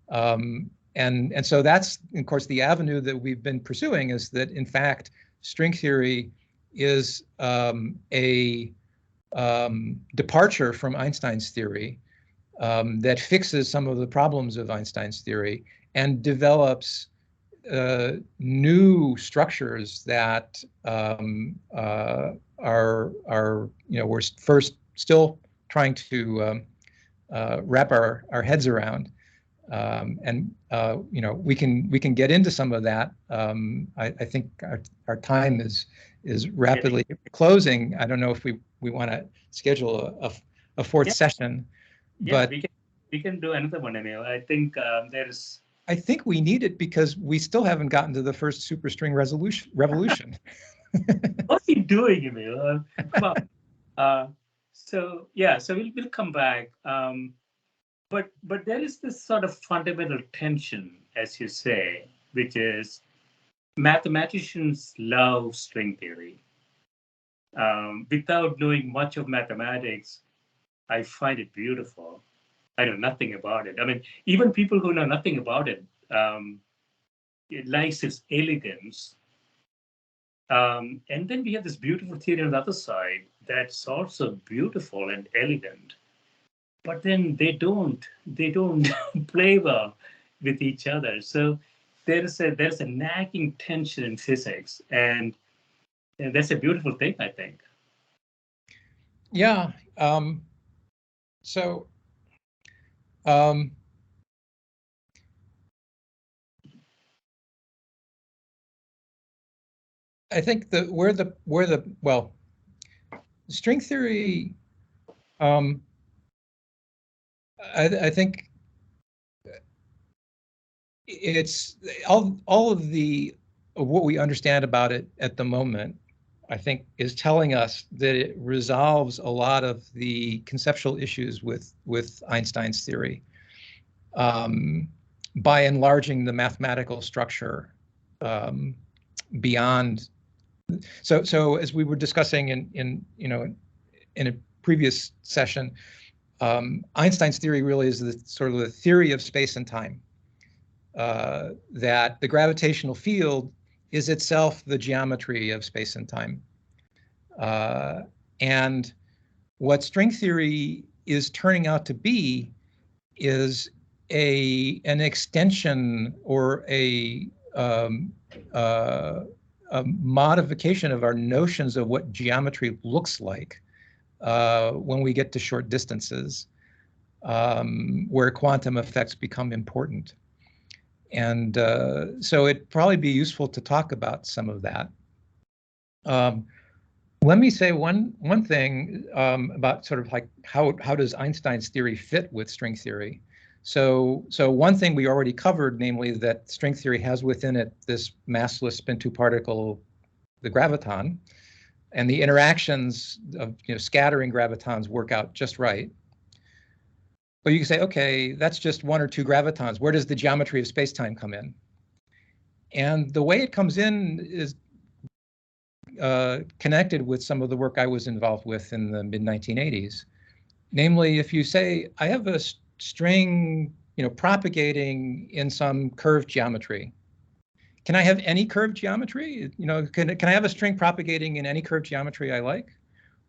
And so that's, of course, the avenue that we've been pursuing, is that in fact string theory is a departure from Einstein's theory, that fixes some of the problems of Einstein's theory and develops new structures that we're first still trying to wrap our heads around. We can get into some of that. I think our time is rapidly closing. I don't know if we want to schedule a fourth session, but we can do another one, Emil. I think I think we need it because we still haven't gotten to the first superstring revolution. What are you doing, Emil? Come on. So we'll come back. But there is this sort of fundamental tension, as you say, which is mathematicians love string theory. Without knowing much of mathematics, I find it beautiful. I know nothing about it. I mean, even people who know nothing about it, it likes its elegance. And then we have this beautiful theory on the other side that's also beautiful and elegant. But then they don't play well with each other. So there's a nagging tension in physics, and that's a beautiful thing, I think. Yeah. I think string theory. I think it's all of what we understand about it at the moment, I think, is telling us that it resolves a lot of the conceptual issues with Einstein's theory by enlarging the mathematical structure beyond. So as we were discussing in a previous session, Einstein's theory really is the sort of the theory of space and time. That the gravitational field is itself the geometry of space and time. And what string theory is turning out to be is an extension or a modification of our notions of what geometry looks like when we get to short distances, where quantum effects become important. And so it'd probably be useful to talk about some of that. Let me say one thing about sort of like how does Einstein's theory fit with string theory. So one thing we already covered, namely that string theory has within it this massless spin-2 particle, the graviton, and the interactions of scattering gravitons work out just right. But you can say, okay, that's just one or two gravitons. Where does the geometry of space-time come in? And the way it comes in is connected with some of the work I was involved with in the mid-1980s. Namely, if you say, I have a string propagating in some curved geometry. Can I have any curved geometry? Can I have a string propagating in any curved geometry I like?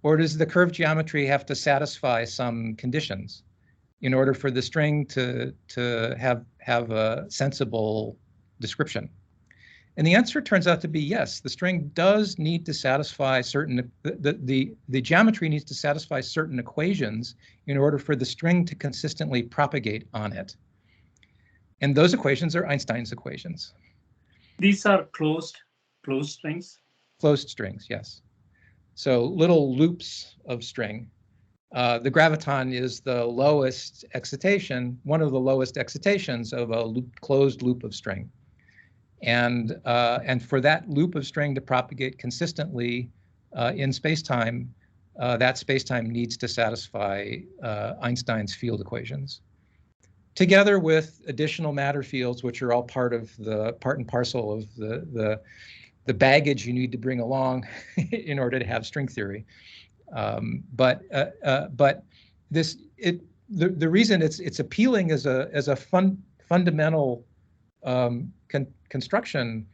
Or does the curved geometry have to satisfy some conditions in order for the string to have a sensible description? And the answer turns out to be yes. The string does need to satisfy certain, the geometry needs to satisfy certain equations in order for the string to consistently propagate on it. And those equations are Einstein's equations. These are closed strings? Closed strings, yes. So little loops of string. The graviton is the lowest excitation, one of the lowest excitations of a closed loop of string. And for that loop of string to propagate consistently in space-time, that space-time needs to satisfy Einstein's field equations, together with additional matter fields, which are all part and parcel of the baggage you need to bring along in order to have string theory. But the reason it's appealing as a fundamental construction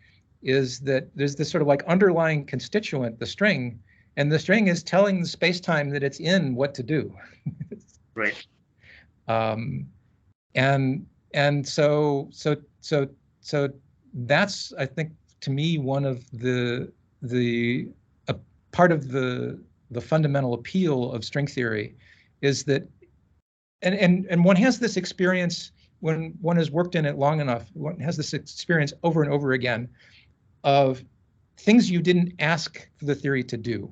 is that there's this sort of like underlying constituent, the string, and the string is telling the space-time that it's in what to do. Right. Um, and so that's, I think, to me, one of the part of the fundamental appeal of string theory is that, and one has this experience when one has worked in it long enough, one has this experience over and over again of things you didn't ask the theory to do,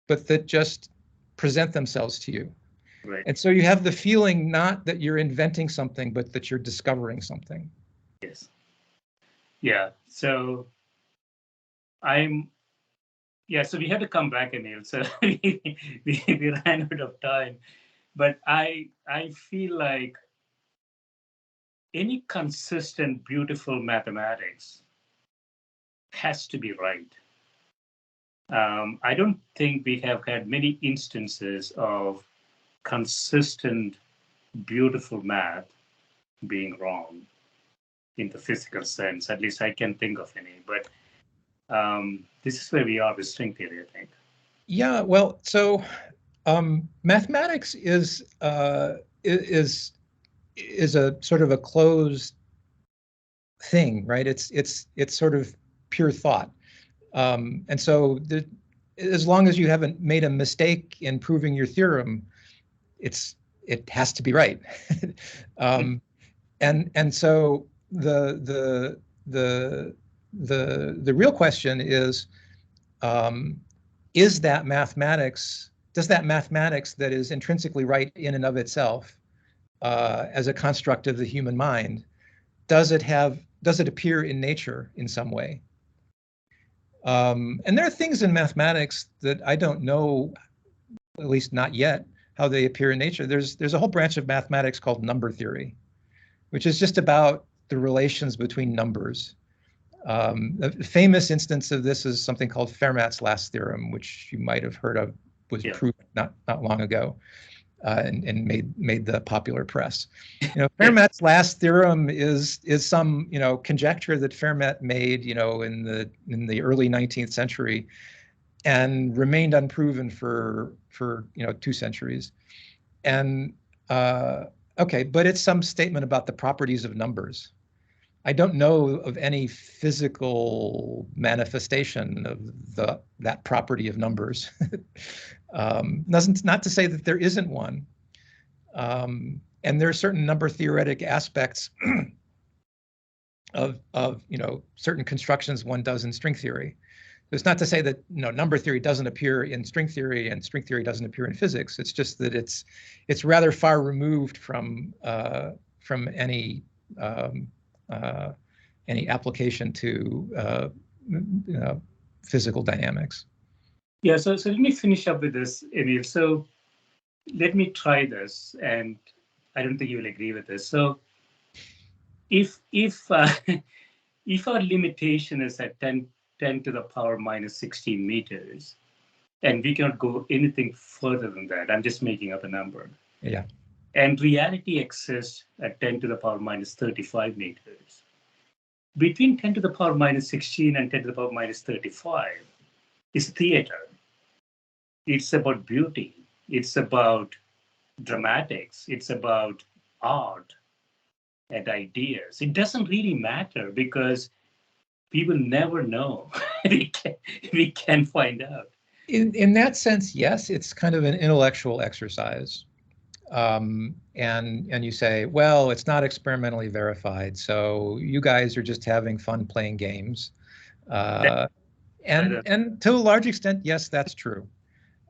but that just present themselves to you. Right. And so you have the feeling not that you're inventing something, but that you're discovering something. Yes. Yeah. So so we have to come back, Emil. So we ran out of time. But I feel like any consistent, beautiful mathematics has to be right. I don't think we have had many instances of consistent, beautiful math being wrong in the physical sense. At least I can think of any. But this is where we are with string theory, I think. Yeah, well, so mathematics is a sort of a closed thing, right? It's sort of pure thought, and so as long as you haven't made a mistake in proving your theorem, it has to be right. And so the real question is that mathematics, does that mathematics that is intrinsically right in and of itself, as a construct of the human mind, does it appear in nature in some way? And there are things in mathematics that I don't know, at least not yet, how they appear in nature. There's a whole branch of mathematics called number theory, which is just about the relations between numbers. A famous instance of this is something called Fermat's last theorem, which you might have heard of, was proved not long ago, and made the popular press. Fermat's last theorem is some conjecture that Fermat made in the early 19th century, and remained unproven for 2 centuries. And okay, but it's some statement about the properties of numbers. I don't know of any physical manifestation of that property of numbers. Not to say that there isn't one. And there are certain number theoretic aspects of certain constructions one does in string theory. It's not to say that number theory doesn't appear in string theory and string theory doesn't appear in physics. It's just that it's rather far removed from any application to physical dynamics. Yeah, so let me finish up with this, Emil. So let me try this, and I don't think you will agree with this. So if if our limitation is at 10 to the power minus 16 meters, and we cannot go anything further than that, I'm just making up a number. Yeah. And reality exists at 10 to the power minus 35 meters. Between 10 to the power minus 16 and 10 to the power minus 35 is theater. It's about beauty. It's about dramatics. It's about art and ideas. It doesn't really matter because people never know. we can find out. In that sense, yes, it's kind of an intellectual exercise. And you say, well, it's not experimentally verified, so you guys are just having fun playing games. And to a large extent, yes, that's true.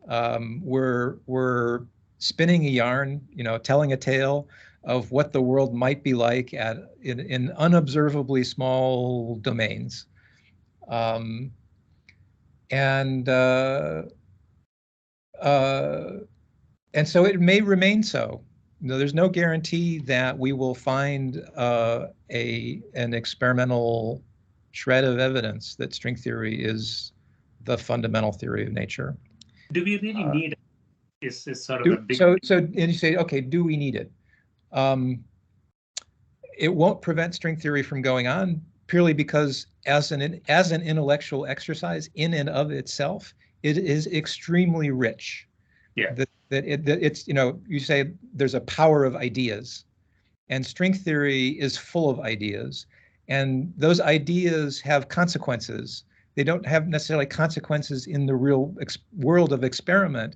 We're spinning a yarn, telling a tale of what the world might be like in unobservably small domains. And so it may remain so. There's no guarantee that we will find an experimental shred of evidence that string theory is the fundamental theory of nature. Do we really need it? Is sort of a big... So and you say, okay, do we need it? It won't prevent string theory from going on, purely because as an intellectual exercise in and of itself, it is extremely rich. Yeah. that it's, you say there's a power of ideas, and string theory is full of ideas, and those ideas have consequences. They don't have necessarily consequences in the real world of experiment,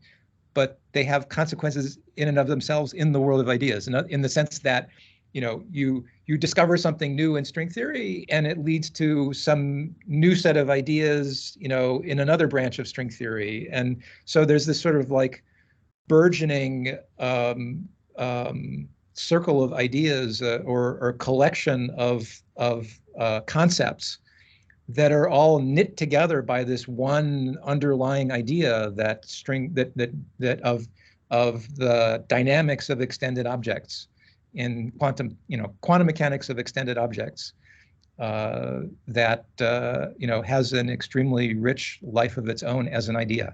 but they have consequences in and of themselves in the world of ideas, in the sense that, you discover something new in string theory, and it leads to some new set of ideas, in another branch of string theory. And so there's this sort of like burgeoning circle of ideas, or collection of concepts that are all knit together by this one underlying idea that of the dynamics of extended objects in quantum mechanics of extended objects, that has an extremely rich life of its own as an idea.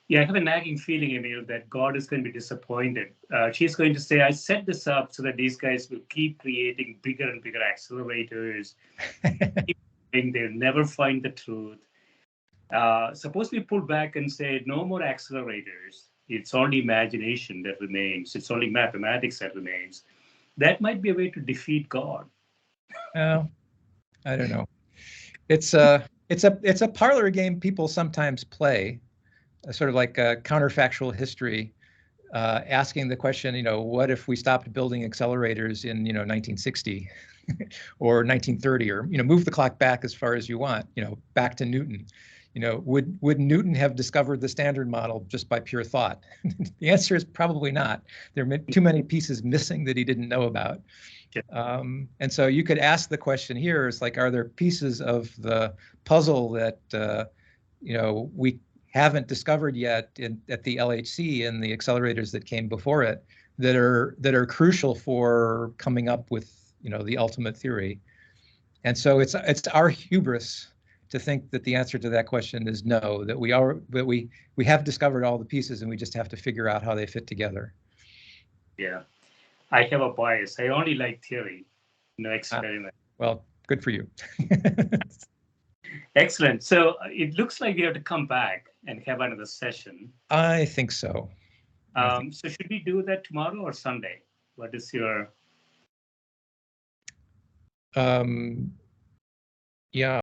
Yeah, I have a nagging feeling, Emil, that God is going to be disappointed. She's going to say, I set this up so that these guys will keep creating bigger and bigger accelerators. They'll never find the truth. Suppose we pull back and say, no more accelerators. It's only imagination that remains. It's only mathematics that remains. That might be a way to defeat God. Well, I don't know. It's a parlor game people sometimes play, sort of like a counterfactual history, asking the question, what if we stopped building accelerators in 1960 or 1930, or move the clock back as far as you want, back to Newton. Would Newton have discovered the Standard Model just by pure thought? The answer is probably not. There are too many pieces missing that he didn't know about. And so you could ask the question here, it's like, are there pieces of the puzzle that we haven't discovered yet at the LHC and the accelerators that came before it, that are crucial for coming up with the ultimate theory? And so it's our hubris to think that the answer to that question is no, that we have discovered all the pieces and we just have to figure out how they fit together. Yeah, I have a bias. I only like theory, no experiment. Well, good for you. Excellent. So it looks like we have to come back and have another session. I think so. So should we do that tomorrow or Sunday? What is your... Yeah.